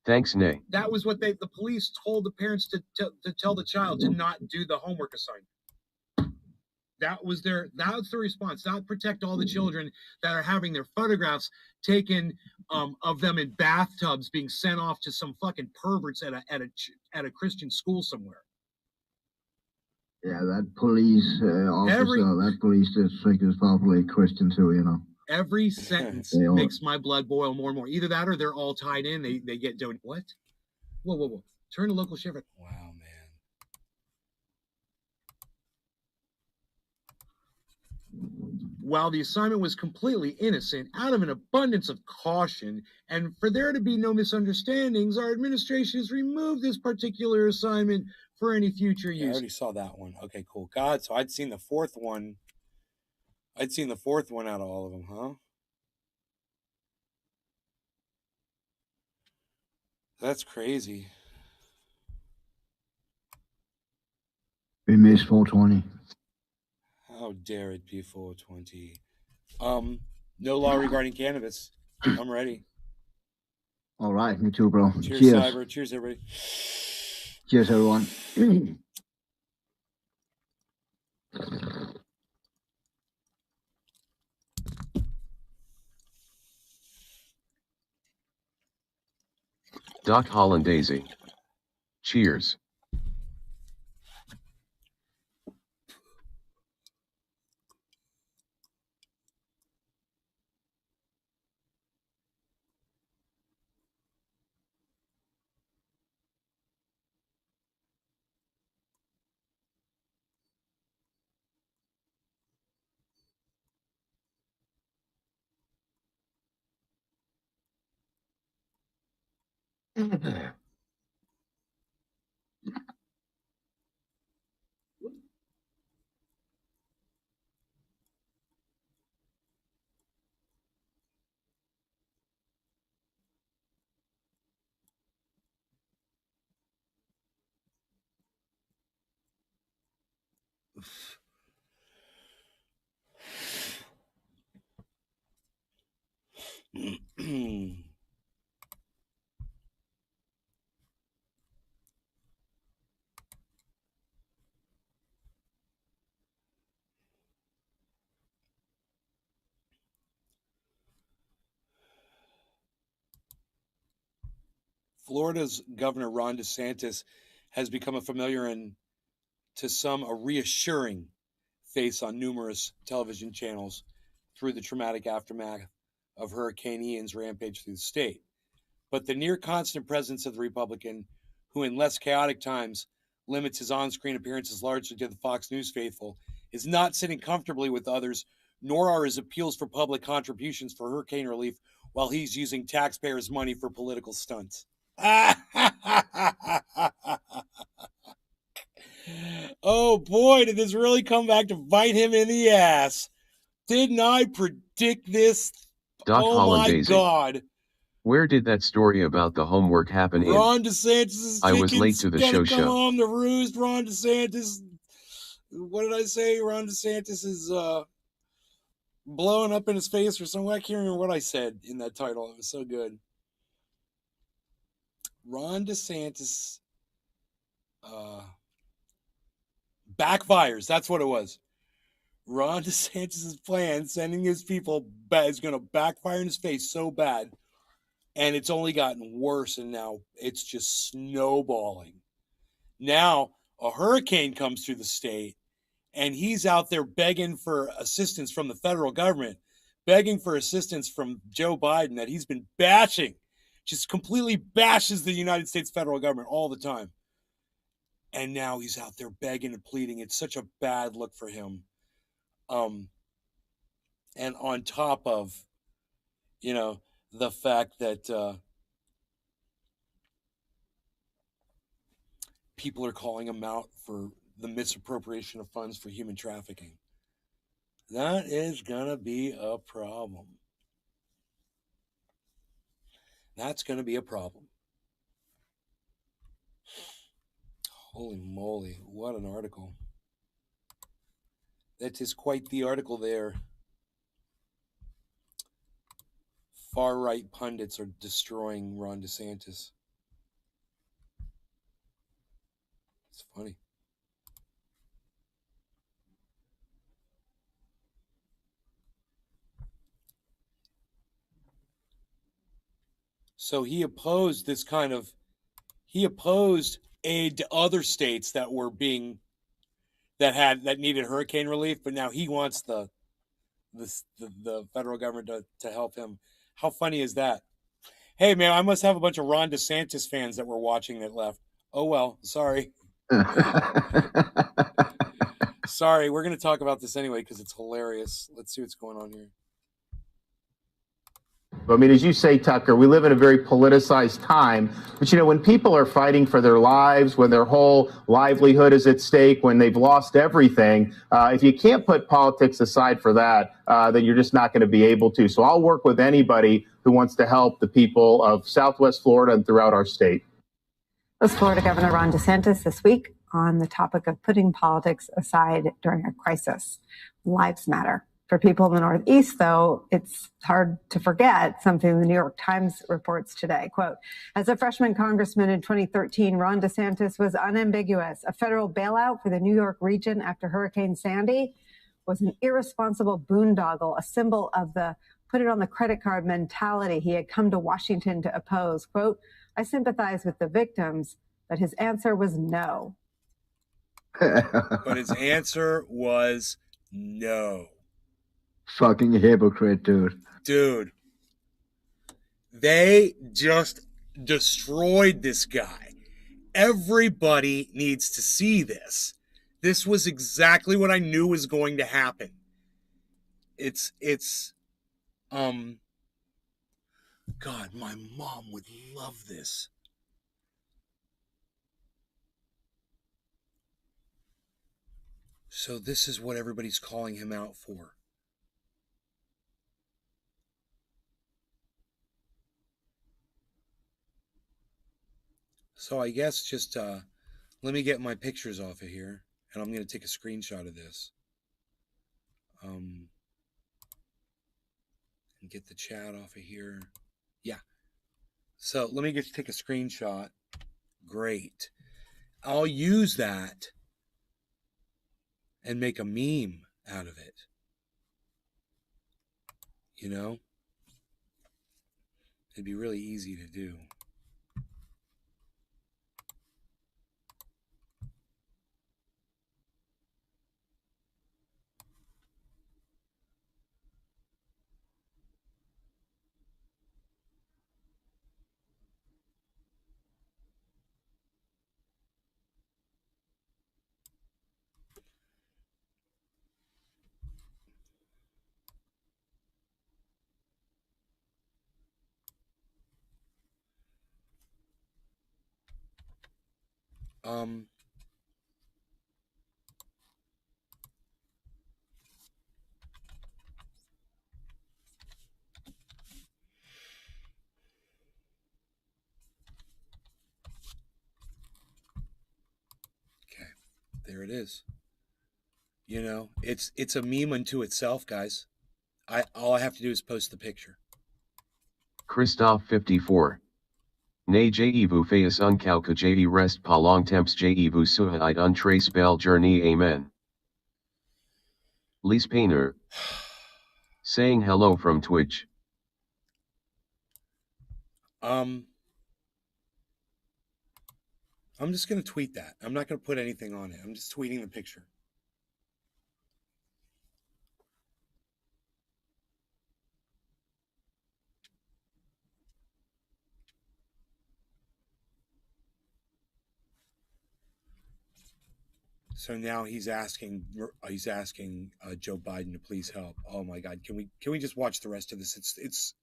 Thanks, Nay. That was what the police told the parents to tell the child to not do the homework assignment. That's the response. Not protect all the children that are having their photographs taken of them in bathtubs being sent off to some fucking perverts at a Christian school somewhere. Yeah, that police officer, that police district is probably Christian too, you know. Every sentence makes my blood boil more and more. Either that or they're all tied in. They get doing what? Whoa. Turn to local sheriff. Wow, man. While the assignment was completely innocent, out of an abundance of caution, and for there to be no misunderstandings, our administration has removed this particular assignment for any future use. I already saw that one. Okay, cool. God, so I'd seen the fourth one. I'd seen the fourth one out of all of them, huh? That's crazy. We missed 420. How dare it be 420? No law regarding cannabis. I'm ready. All right, me too, bro. Cheers, Cheers. Cyber. Cheers, everybody. Cheers, everyone. Doc Hollandaise. Cheers. Florida's Governor Ron DeSantis has become a familiar and, to some, a reassuring face on numerous television channels through the traumatic aftermath of Hurricane Ian's rampage through the state. But the near constant presence of the Republican, who in less chaotic times limits his on-screen appearances largely to the Fox News faithful, is not sitting comfortably with others, nor are his appeals for public contributions for hurricane relief while he's using taxpayers' money for political stunts. Oh boy, did this really come back to bite him in the ass. Didn't I predict this? Doc Hollandaise. My God. Where did that story about the homework happen in? Ron DeSantis' I was late to the show. Come on, the ruse. Ron DeSantis. What did I say? Ron DeSantis is blowing up in his face or something. I can't remember what I said in that title. It was so good. Ron DeSantis backfires. That's what it was. Ron DeSantis' plan, sending his people, is going to backfire in his face so bad. And it's only gotten worse, and now it's just snowballing. Now, a hurricane comes through the state, and he's out there begging for assistance from the federal government, begging for assistance from Joe Biden that he's been bashing, just completely bashes the United States federal government all the time. And now he's out there begging and pleading. It's such a bad look for him. And on top of, the fact that people are calling him out for the misappropriation of funds for human trafficking. That is going to be a problem. That's going to be a problem. Holy moly, what an article. That is quite the article there. Far-right pundits are destroying Ron DeSantis. Funny. So he opposed aid to other states that needed hurricane relief, but now he wants the federal government to help him. How funny is that? Hey man, I must have a bunch of Ron DeSantis fans that were watching that left. Oh well, sorry. Sorry, we're going to talk about this anyway because it's hilarious. Let's see what's going on here. I mean, as you say, Tucker, we live in a very politicized time. But, when people are fighting for their lives, when their whole livelihood is at stake, when they've lost everything, if you can't put politics aside for that, then you're just not going to be able to. So I'll work with anybody who wants to help the people of Southwest Florida and throughout our state. Was Florida Governor Ron DeSantis this week on the topic of putting politics aside during a crisis. Lives matter. For people in the Northeast, though, it's hard to forget something the New York Times reports today. Quote, as a freshman congressman in 2013, Ron DeSantis was unambiguous. A federal bailout for the New York region after Hurricane Sandy was an irresponsible boondoggle, a symbol of the put it on the credit card mentality he had come to Washington to oppose. Quote, I sympathize with the victims, but his answer was no. But his answer was no. Fucking hypocrite, dude. Dude. They just destroyed this guy. Everybody needs to see this. This was exactly what I knew was going to happen. God, my mom would love this. So this is what everybody's calling him out for. So I guess just let me get my pictures off of here, and I'm going to take a screenshot of this. And get the chat off of here. Yeah. So let me just take a screenshot. Great. I'll use that and make a meme out of it. You know? It'd be really easy to do. Okay, there it is. You know, it's a meme unto itself, guys. All I have to do is post the picture. Christoph 54. Ne vous fais un calque je reste pas longtemps je vous souhaite un très belle journée amen. Lise Painter. Saying hello from Twitch. I'm just going to tweet that. I'm not going to put anything on it. I'm just tweeting the picture. So now he's asking Joe Biden to please help. Oh my God, can we just watch the rest of this?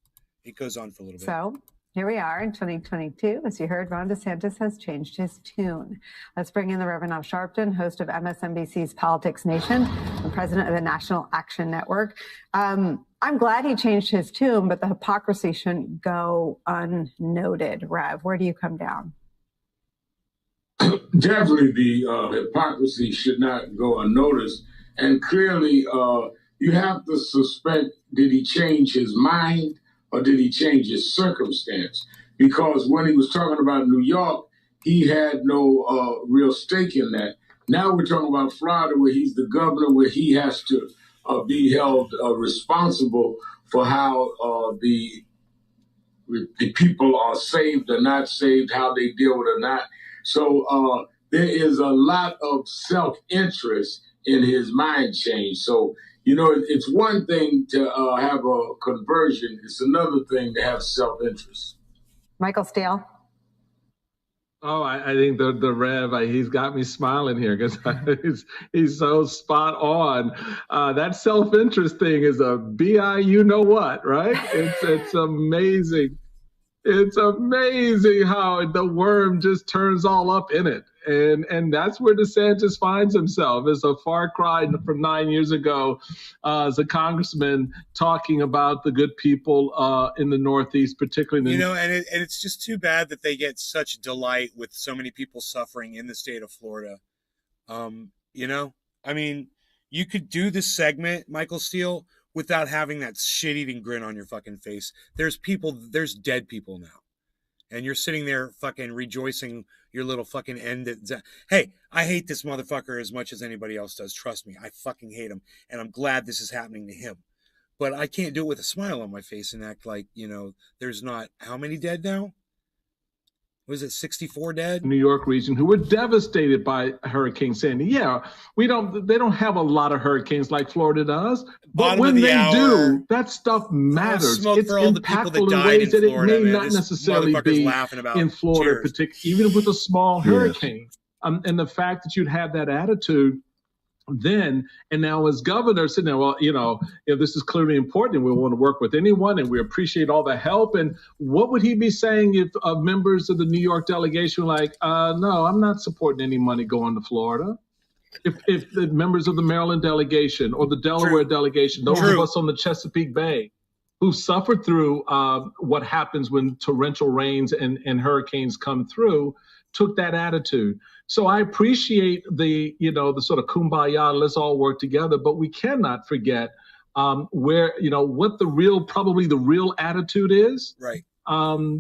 It goes on for a little bit. So here we are in 2022. As you heard, Ron DeSantis has changed his tune. Let's bring in the Reverend Al Sharpton, host of MSNBC's Politics Nation and president of the National Action Network. I'm glad he changed his tune, but the hypocrisy shouldn't go unnoted. Rev, where do you come down? Definitely the hypocrisy should not go unnoticed. And clearly, you have to suspect, did he change his mind or did he change his circumstance? Because when he was talking about New York, he had no real stake in that. Now we're talking about Florida, where he's the governor, where he has to be held responsible for how the people are saved or not saved, how they deal with it or not. So there is a lot of self-interest in his mind change. So, you know, it's one thing to have a conversion. It's another thing to have self-interest. Michael Steele. Oh, I think the Rev, he's got me smiling here because he's so spot on. That self-interest thing is a you know what, right? It's amazing. It's amazing how the worm just turns all up in it. And that's where DeSantis finds himself. It's a far cry from 9 years ago as a congressman talking about the good people in the Northeast, particularly in the and it's just too bad that they get such delight with so many people suffering in the state of Florida. I mean, you could do this segment, Michael Steele, without having that shit-eating grin on your fucking face. There's dead people now. And you're sitting there fucking rejoicing your little fucking end. Hey, I hate this motherfucker as much as anybody else does. Trust me, I fucking hate him. And I'm glad this is happening to him. But I can't do it with a smile on my face and act like, there's not, how many dead now? Was it 64 dead? New York region who were devastated by Hurricane Sandy. Yeah, they don't have a lot of hurricanes like Florida does, but when they do, that stuff matters. It's impactful in ways that it may not necessarily be in Florida, particularly even with a small hurricane. And the fact that you'd have that attitude then, and now as governor sitting there, well, if this is clearly important and we want to work with anyone and we appreciate all the help. And what would he be saying if members of the New York delegation were like, no, I'm not supporting any money going to Florida? If the members of the Maryland delegation or the Delaware delegation, those of us on the Chesapeake Bay who suffered through what happens when torrential rains and hurricanes come through, took that attitude. So I appreciate the sort of kumbaya, let's all work together, but we cannot forget what probably the real attitude is. Right.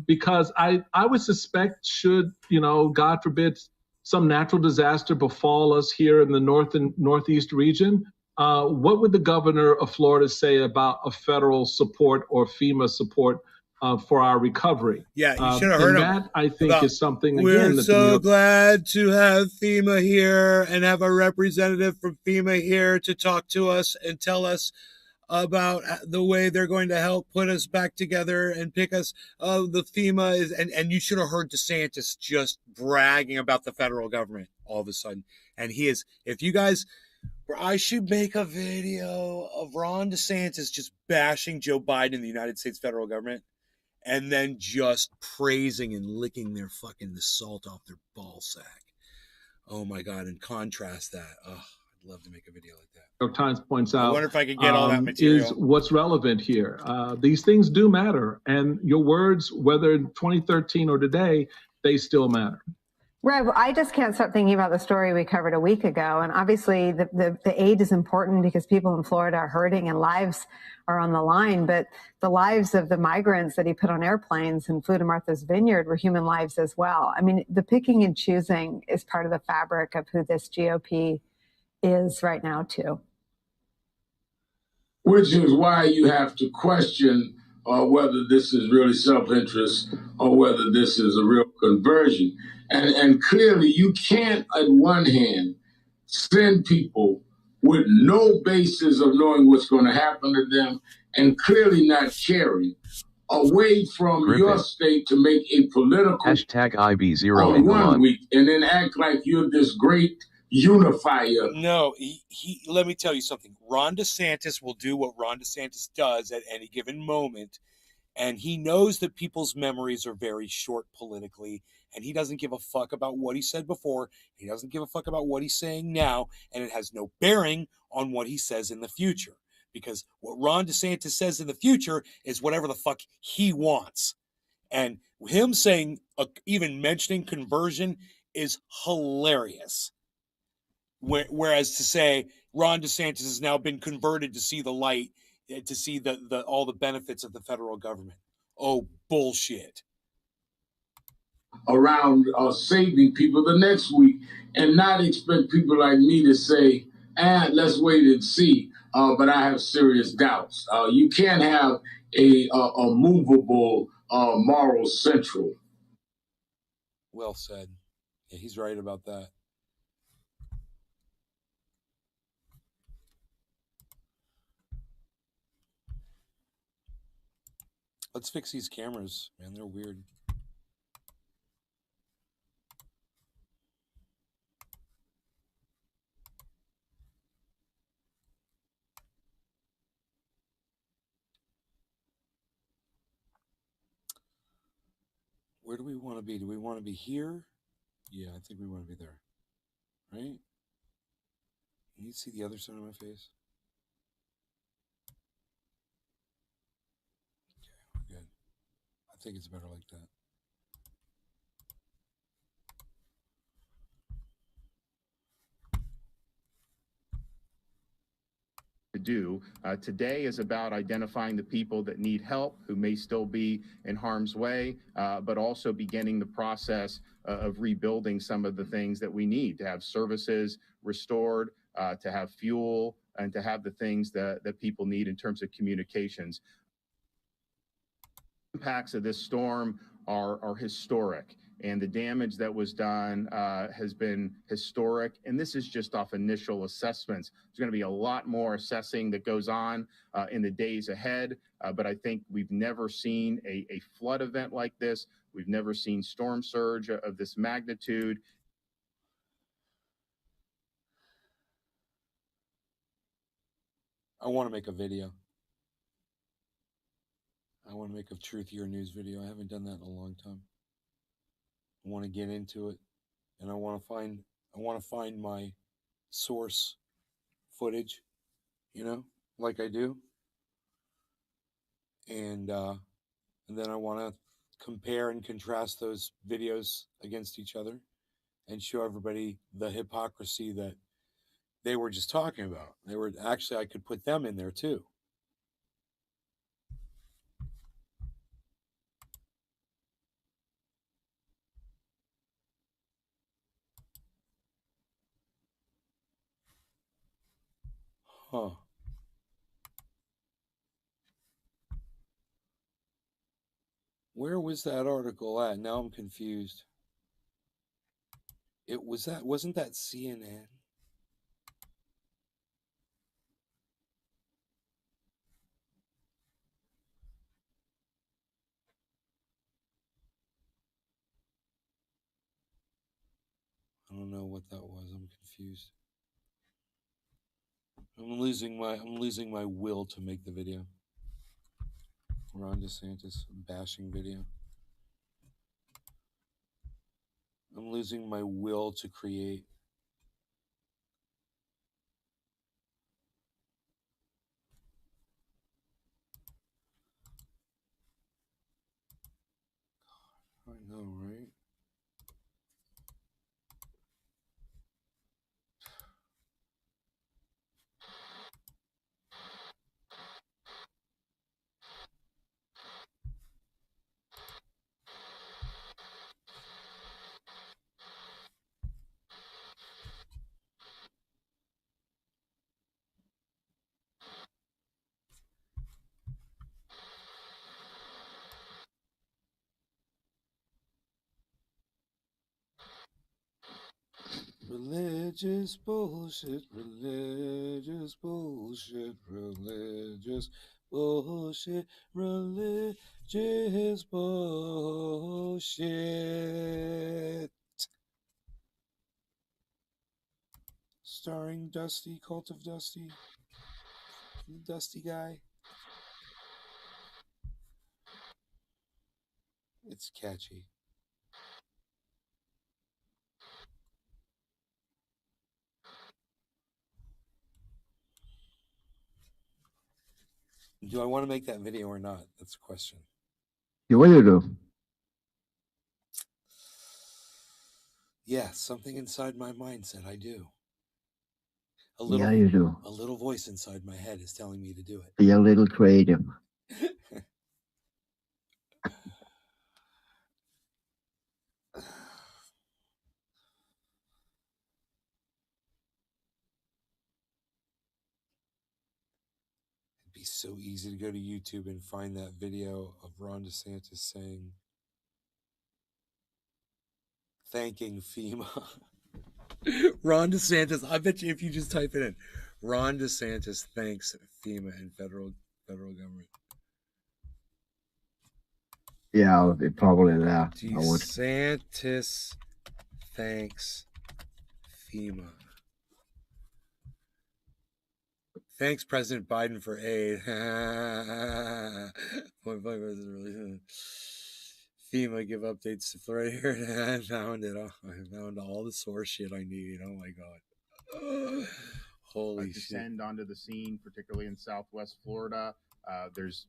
Because I would suspect should, God forbid, some natural disaster befall us here in the North and Northeast region, what would the governor of Florida say about a federal support or FEMA support for our recovery? Yeah, you should have heard him. That, I think, is something, we're again, so glad to have FEMA here and have a representative from FEMA here to talk to us and tell us about the way they're going to help put us back together and pick us. The FEMA is, and you should have heard DeSantis just bragging about the federal government all of a sudden. And he is, if you guys, I should make a video of Ron DeSantis just bashing Joe Biden and the United States federal government, and then just praising and licking the salt off their ball sack. Oh my God. And contrast that. Oh, I'd love to make a video like that. New York Times points out, I wonder if I could get all that material. Is what's relevant here. These things do matter. And your words, whether in 2013 or today, they still matter. Rev, I just can't stop thinking about the story we covered a week ago. And obviously the aid is important because people in Florida are hurting and lives are on the line. But the lives of the migrants that he put on airplanes and flew to Martha's Vineyard were human lives as well. I mean, the picking and choosing is part of the fabric of who this GOP is right now, too. Which is why you have to question whether this is really self-interest or whether this is a real conversion. And clearly you can't, on one hand, send people with no basis of knowing what's going to happen to them and clearly not caring away from your state to make a political #IB0 in 1 week and then act like you're this great unifier. No, he let me tell you something. Ron DeSantis will do what Ron DeSantis does at any given moment. And he knows that people's memories are very short politically. And he doesn't give a fuck about what he said before. He doesn't give a fuck about what he's saying now. And it has no bearing on what he says in the future. Because what Ron DeSantis says in the future is whatever the fuck he wants. And him saying, even mentioning conversion is hilarious. Whereas to say Ron DeSantis has now been converted to see the light, to see all the benefits of the federal government. Oh, bullshit. around saving people the next week, and not expect people like me to say, let's wait and see. But I have serious doubts. You can't have a movable moral central. Well said. Yeah, he's right about that. Let's fix these cameras, man. They're weird. Where do we want to be? Do we want to be here? Yeah, I think we want to be there. Right? Can you see the other side of my face? Okay, we're good. I think it's better like that. To do. Today is about identifying the people that need help, who may still be in harm's way, but also beginning the process of rebuilding some of the things that we need to have services restored, to have fuel, and to have the things that people need in terms of communications. Impacts of this storm are historic, and the damage that was done has been historic. And this is just off initial assessments. There's going to be a lot more assessing that goes on in the days ahead. But I think we've never seen a flood event like this. We've never seen storm surge of this magnitude. I want to make a video. I want to make a truthier news video. I haven't done that in a long time. I want to get into it, and I want to find my source footage, you know, like I do. And then I want to compare and contrast those videos against each other and show everybody the hypocrisy that they were just talking about. They were actually, I could put them in there too. Huh. Where was that article at? Now I'm confused. Wasn't that CNN? I don't know what that was. I'm confused. I'm losing my will to make the video. Ron DeSantis bashing video. I'm losing my will to create. I know, right? Religious bullshit, religious bullshit, religious bullshit, religious bullshit. Starring Dusty, Cult of Dusty, the Dusty guy. It's catchy. Do I want to make that video or not? That's the question. You will do. Yeah, something inside my mind said I do. Yeah, you do. A little voice inside my head is telling me to do it. Be a little creative. be so easy to go to YouTube and find that video of Ron DeSantis saying, thanking FEMA. Ron DeSantis, I bet you if you just type it in, Ron DeSantis thanks FEMA and federal government. Yeah, I'll be probably there. DeSantis thanks FEMA. Thanks, President Biden, for aid. FEMA give updates to Florida here. I found it. I found all the source shit I need. Oh my god. Holy shit. Descend onto the scene, particularly in Southwest Florida. There's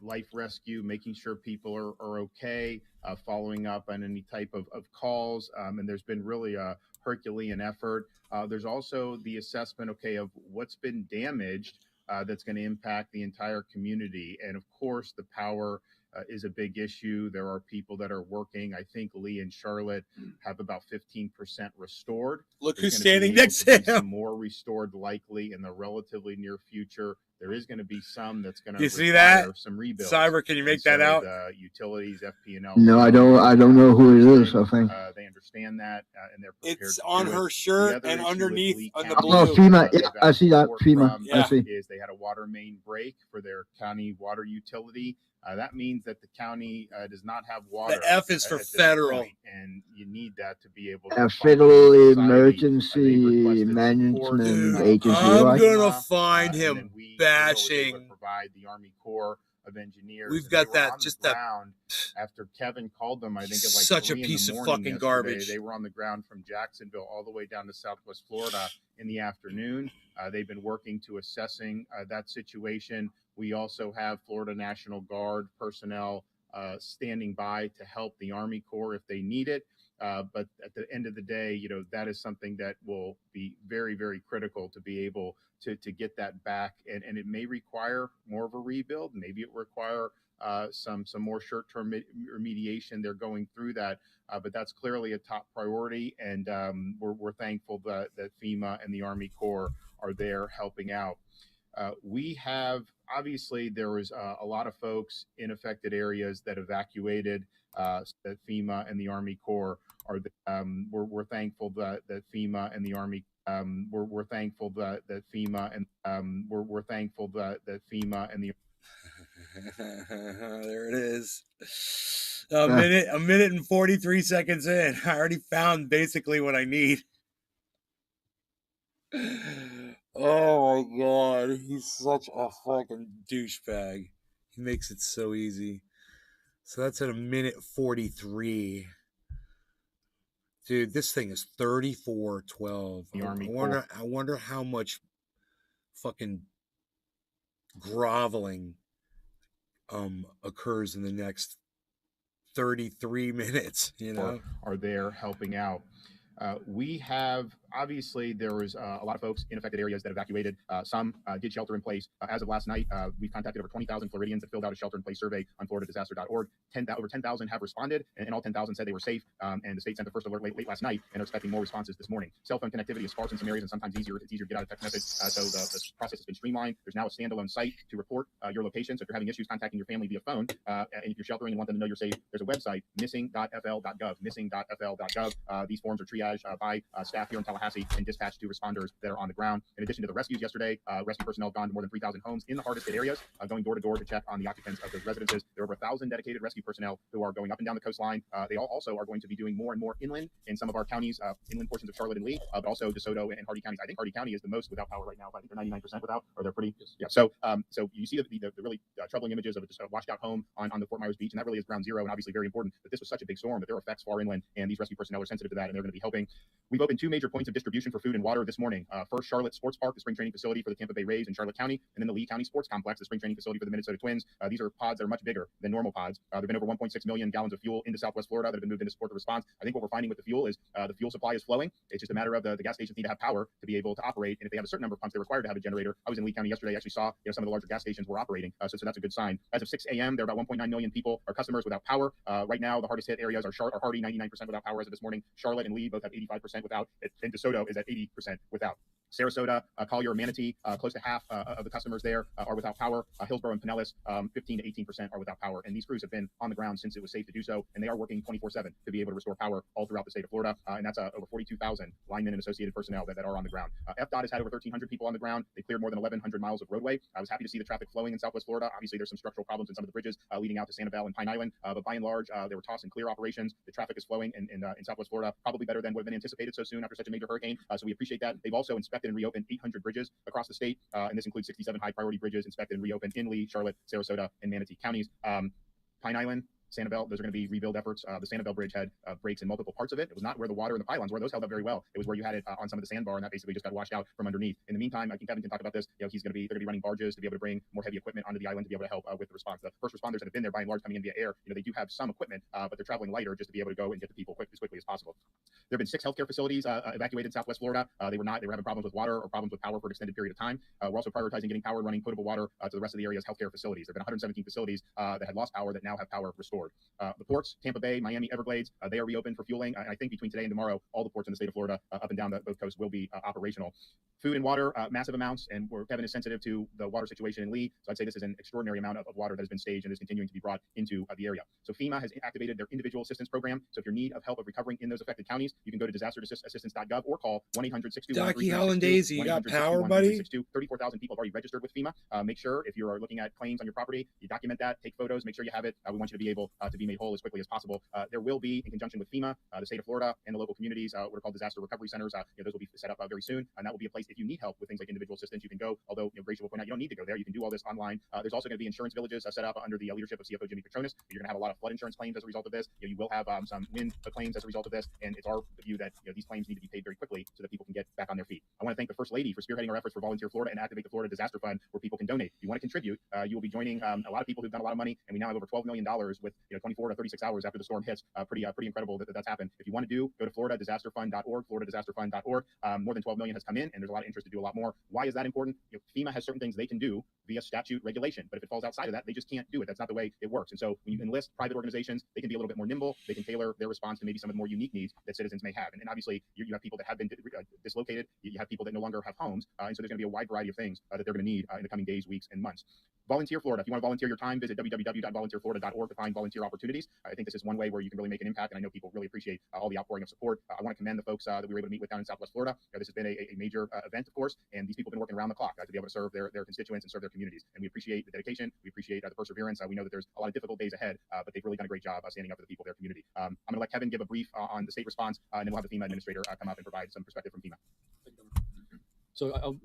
life rescue, making sure people are okay, following up on any type of calls. And there's been really a Herculean effort. There's also the assessment, of what's been damaged that's going to impact the entire community. And of course, the power is a big issue. There are people that are working. I think Lee and Charlotte have about 15% restored. Look who's standing next to him. More restored likely in the relatively near future. There is going to be some that's going to you see that? Some rebuilds. Cyber, can you make that out? Utilities, FP&L. No, I don't know who it is. I think they understand that, and they're prepared. It's on her shirt and underneath on the blue. Oh, FEMA. Yeah, I see that. FEMA. Yeah. I see. Is they had a water main break for their county water utility. That means that the county does not have water. The F is for federal, and you need that to be able to. Federal Emergency Management Agency. I'm gonna find him bashing. Provide the Army Corps of Engineers. We've got that. Just that. After Kevin called them, I think at like such a piece of fucking garbage. They were on the ground from Jacksonville all the way down to Southwest Florida in the afternoon. They've been working to assessing that situation. We also have Florida National Guard personnel standing by to help the Army Corps if they need it. But at the end of the day, that is something that will be very, very critical to be able to get that back. And it may require more of a rebuild. Maybe it require some more short-term remediation. They're going through that. But that's clearly a top priority. And we're thankful that FEMA and the Army Corps are there helping out. We have, obviously, there was a lot of folks in affected areas that evacuated. That FEMA and the Army Corps are. We're thankful that FEMA and the Army. We're thankful that FEMA and we're thankful that FEMA and the. There it is. A minute and 43 seconds in. I already found basically what I need. Oh my god, he's such a fucking douchebag. He makes it so easy. So that's at a minute 43. Dude, this thing is 34:12. I wonder how much fucking groveling occurs in the next 33 minutes, Are there helping out. We have, obviously, there was a lot of folks in affected areas that evacuated. Some did shelter in place. As of last night, we've contacted over 20,000 Floridians that filled out a shelter-in-place survey on floridadisaster.org. Over 10,000 have responded, and all 10,000 said they were safe. And the state sent the first alert late last night, and are expecting more responses this morning. Cell phone connectivity is sparse in some areas, and sometimes it's easier to get out a text message. So the process has been streamlined. There's now a standalone site to report your location. So if you're having issues contacting your family via phone, and if you're sheltering and want them to know you're safe, there's a website, missing.fl.gov, missing.fl.gov. These forms are triaged by staff here in Tallahassee and dispatched to responders that are on the ground. In addition to the rescues yesterday, rescue personnel have gone to more than 3,000 homes in the hardest hit areas, going door to door to check on the occupants of those residences. There are over 1,000 dedicated rescue personnel who are going up and down the coastline. They also are going to be doing more and more inland in some of our counties, inland portions of Charlotte and Lee, but also DeSoto and Hardy counties. I think Hardy County is the most without power right now. I think they're 99% without, or they're pretty. Yeah. So you see the really troubling images of just a washed out home on the Fort Myers beach, and that really is ground zero, and obviously very important that this was such a big storm that there are effects far inland, and these rescue personnel are sensitive to that, and they're going to be helping. We've opened 2 major points of distribution for food and water this morning. First, Charlotte Sports Park, the spring training facility for the Tampa Bay Rays in Charlotte County, and then the Lee County Sports Complex, the spring training facility for the Minnesota Twins. These are pods that are much bigger than normal pods. There have been over 1.6 million gallons of fuel into Southwest Florida that have been moved in to support the response. I think what we're finding with the fuel is the fuel supply is flowing. It's just a matter of the gas stations need to have power to be able to operate, and if they have a certain number of pumps, they're required to have a generator. I was in Lee County yesterday. I actually saw some of the larger gas stations were operating, so that's a good sign. As of 6 a.m., there are about 1.9 million people, our customers, without power. Right now, the hardest hit areas are Hardy, 99% without power as of this morning. Charlotte and Lee both have 85% without, and DeSoto is at 80% without. Sarasota, Collier, Manatee, close to half of the customers there are without power. Hillsborough and Pinellas, 15 to 18% are without power. And these crews have been on the ground since it was safe to do so, and they are working 24/7 to be able to restore power all throughout the state of Florida. And that's over 42,000 linemen and associated personnel that are on the ground. FDOT has had over 1,300 people on the ground. They cleared more than 1,100 miles of roadway. I was happy to see the traffic flowing in Southwest Florida. Obviously, there's some structural problems in some of the bridges leading out to Sanibel and Pine Island, but by and large, there were toss and clear operations. The traffic is flowing in Southwest Florida, probably better than would have been anticipated so soon after such a major hurricane. So we appreciate that. They've also inspected and reopened 800 bridges across the state, and this includes 67 high priority bridges inspected and reopened in Lee, Charlotte, Sarasota, and Manatee counties. Pine Island, Sanibel, those are going to be rebuild efforts. The Sanibel Bridge had breaks in multiple parts of it. It was not where the water and the pylons were. Those held up very well. It was where you had it on some of the sandbar, and that basically just got washed out from underneath. In the meantime, I think Kevin can talk about this. They're going to be running barges to be able to bring more heavy equipment onto the island to be able to help with the response. The first responders that have been there by and large coming in via air, they do have some equipment, but they're traveling lighter just to be able to go and get the people as quickly as possible. There have been 6 healthcare facilities evacuated in Southwest Florida. They were having problems with water or problems with power for an extended period of time. We're also prioritizing getting power and running potable water to the rest of the area's healthcare facilities. There have been 117 facilities that had lost power that now have power restored. The ports, Tampa Bay, Miami, Everglades, they are reopened for fueling. And I think between today and tomorrow, all the ports in the state of Florida up and down both coasts will be operational. Food and water, massive amounts, and Kevin is sensitive to the water situation in Lee. So I'd say this is an extraordinary amount of water that has been staged and is continuing to be brought into the area. So FEMA has activated their individual assistance program. So if you're in need of help of recovering in those affected counties, you can go to disasterassistance.gov or call 1-800-621-3362. Docky Hollandaise, you got power, buddy? 34,000 people have already registered with FEMA. Make sure if you're looking at claims on your property, you document that, take photos, make sure you have it. We want you to be able to be made whole as quickly as possible. There will be, in conjunction with FEMA, the state of Florida, and the local communities, what are called disaster recovery centers. Those will be set up very soon, and that will be a place if you need help with things like individual assistance, you can go. Although Gracia will point out you don't need to go there, you can do all this online. There's also going to be insurance villages set up under the leadership of CFO Jimmy Petronis. You're going to have a lot of flood insurance claims as a result of this. You will have some wind claims as a result of this, and it's our view that these claims need to be paid very quickly so that people can get back on their feet. I want to thank the First Lady for spearheading our efforts for Volunteer Florida and Activate the Florida Disaster Fund, where people can donate. If you want to contribute, you will be joining a lot of people who've done a lot of money, and we now have over $12 million with 24 to 36 hours after the storm hits. Pretty incredible that's happened. If you want to go to floridadisasterfund.org, floridadisasterfund.org. More than 12 million has come in, and there's a lot of interest to do a lot more. Why is that important? FEMA has certain things they can do via statute regulation, but if it falls outside of that, they just can't do it. That's not the way it works. And so when you enlist private organizations, they can be a little bit more nimble. They can tailor their response to maybe some of the more unique needs that citizens may have. And obviously, you have people that have been dislocated. You have people that no longer have homes. And so there's going to be a wide variety of things that they're going to need in the coming days, weeks, and months. Volunteer Florida. If you want to volunteer your time, visit www.volunteerflorida.org to find volunteer opportunities. I think this is one way where you can really make an impact, and I know people really appreciate all the outpouring of support. I want to commend the folks that we were able to meet with down in Southwest Florida. This has been a major event, of course, and these people have been working around the clock to be able to serve their constituents and serve their communities. And we appreciate the dedication. We appreciate the perseverance. We know that there's a lot of difficult days ahead, but they've really done a great job standing up for the people of their community. I'm going to let Kevin give a brief on the state response, and then we'll have the FEMA administrator come up and provide some perspective from FEMA. So I'll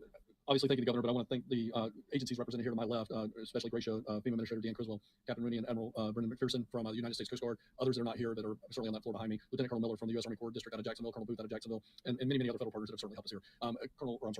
obviously thank you, the governor, but I want to thank the agencies represented here to my left, especially Gracia, FEMA Administrator Dan Criswell, Captain Rooney, and Admiral Brendan McPherson from the United States Coast Guard, others that are not here that are certainly on that floor behind me, Lieutenant Colonel Miller from the U.S. Army Corps District out of Jacksonville, Colonel Booth out of Jacksonville, and many other federal partners that have certainly helped us here.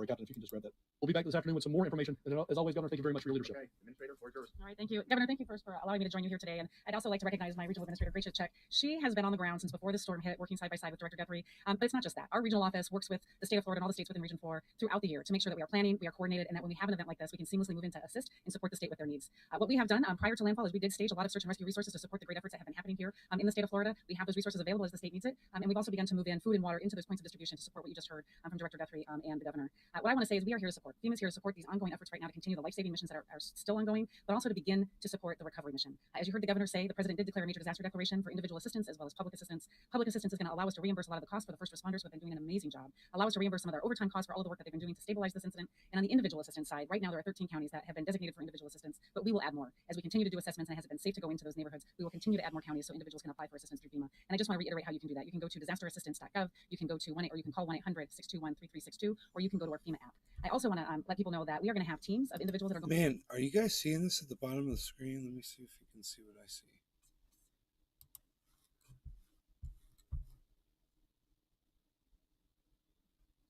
Captain, if you can just grab that. We'll be back this afternoon with some more information. And as always, Governor, thank you very much for your leadership. Okay, Administrator, floor is yours. All right, thank you. Governor, thank you first for allowing me to join you here today. And I'd also like to recognize my Regional Administrator, Gracia Check. She has been on the ground since before this storm hit, working side by side with Director Guthrie. But it's not just that. Our regional office works with the state of Florida and all the states within Region 4 throughout the year to make sure that we are planning, we are coordinated, and that when we have an event like this, we can seamlessly move in to assist and support the state with their needs. What we have done prior to landfall is we did stage a lot of search and rescue resources to support the great efforts that have been happening here in the state of Florida. We have those resources available as the state needs it. And we've also begun to move in food and water into those points of distribution to support what you just heard from Director Guthrie and the governor. What I want to say is we are here to support. FEMA is here to support these ongoing efforts right now to continue the life-saving missions that are still ongoing, but also to begin to support the recovery mission. As you heard the governor say, the president did declare a major disaster declaration for individual assistance as well as public assistance. Public assistance is going to allow us to reimburse a lot of the costs for the first responders who have been doing an amazing job, allow us to reimburse some of their overtime costs for all of the work that they've been doing to stabilize this incident. And on the individual assistance side, right now there are 13 counties that have been designated for individual assistance, but we will add more. As we continue to do assessments and it has been safe to go into those neighborhoods, we will continue to add more counties so individuals can apply for assistance through FEMA. And I just want to reiterate how you can do that. You can go to disasterassistance.gov, you can go to you can call 1-800-621-3362, or you can go to our FEMA app. I also want to let people know that we are going to have teams of individuals that are going. Man, are you guys seeing this at the bottom of the screen? Let me see if you can see what I see.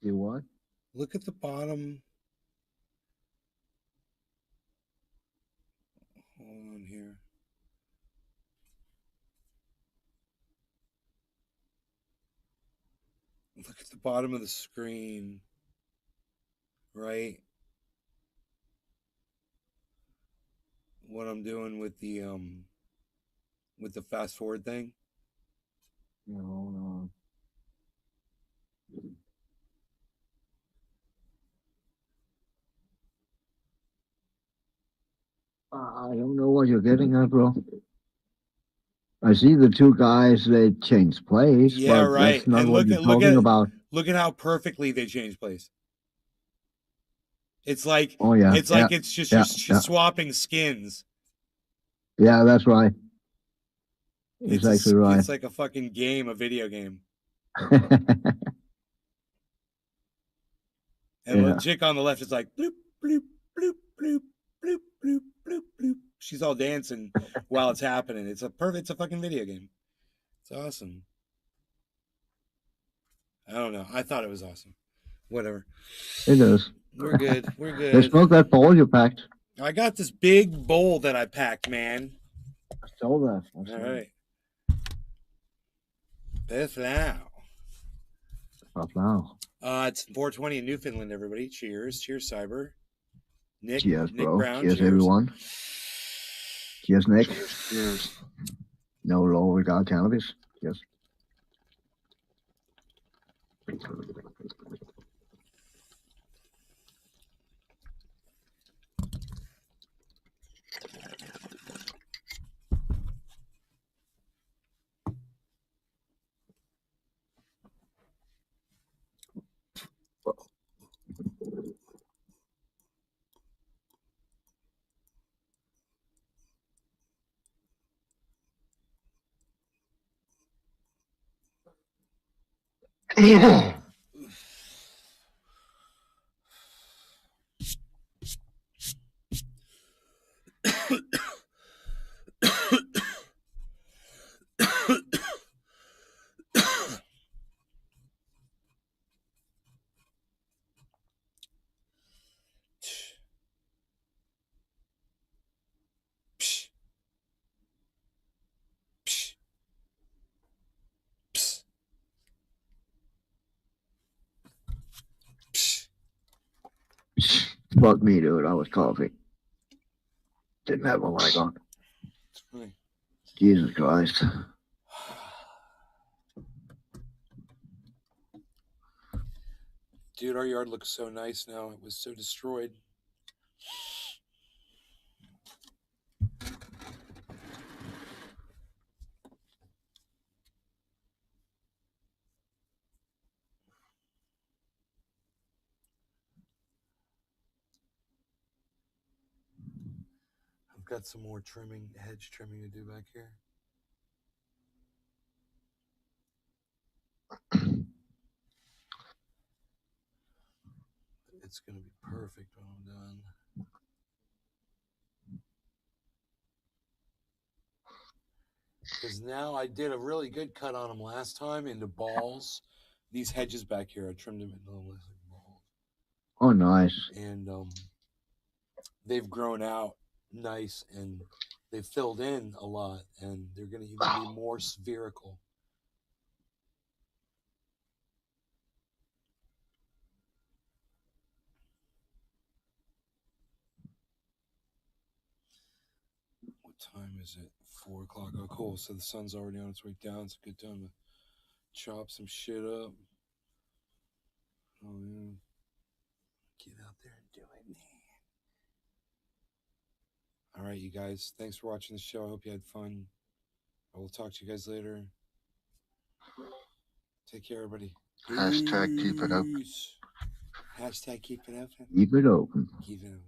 You what? Look at the bottom. Hold on here. Look at the bottom of the screen, right? What I'm doing with the fast forward thing. No. I don't know what you're getting at, bro. I see the two guys, they changed place, Yeah, but right. that's not And what you're talking about. Look at how perfectly they changed place. It's like, Oh, yeah. it's like it's just you're swapping skins. Yeah, that's right. It's actually right. It's like a fucking game, a video game. And the chick on the left is like bloop, bloop, bloop, bloop, bloop, bloop, bloop, bloop. She's all dancing while it's happening. It's a fucking video game. It's awesome. I don't know. I thought it was awesome. Whatever. It is. We're good. We're good. Let's smoke that bowl you packed. I got this big bowl that I packed, man. I saw that. All right. Beth Lau. Wow. It's 420 in Newfoundland, everybody. Cheers. Cheers, Cyber. Nick. Cheers, Nick bro. Brown. Cheers, everyone. Cheers, Nick. Cheers. No low regard cannabis. Cheers. Fuck me, dude. I was coughing. Didn't have a mic on. Jesus Christ. Dude, our yard looks so nice now. It was so destroyed. I've got some more hedge trimming to do back here. It's going to be perfect when I'm done. Because now I did a really good cut on them last time into balls. These hedges back here, I trimmed them into balls. Oh, nice. And they've grown out nice, and they've filled in a lot, and they're going to even be more spherical. What time is it? 4 o'clock. Oh, cool. So the sun's already on its way down. It's a good time to chop some shit up. Oh, yeah. Get out there and do it, man. All right, you guys. Thanks for watching the show. I hope you had fun. I will talk to you guys later. Take care, everybody. Hashtag keep it up. Hashtag keep it up. Keep it open. Keep it open.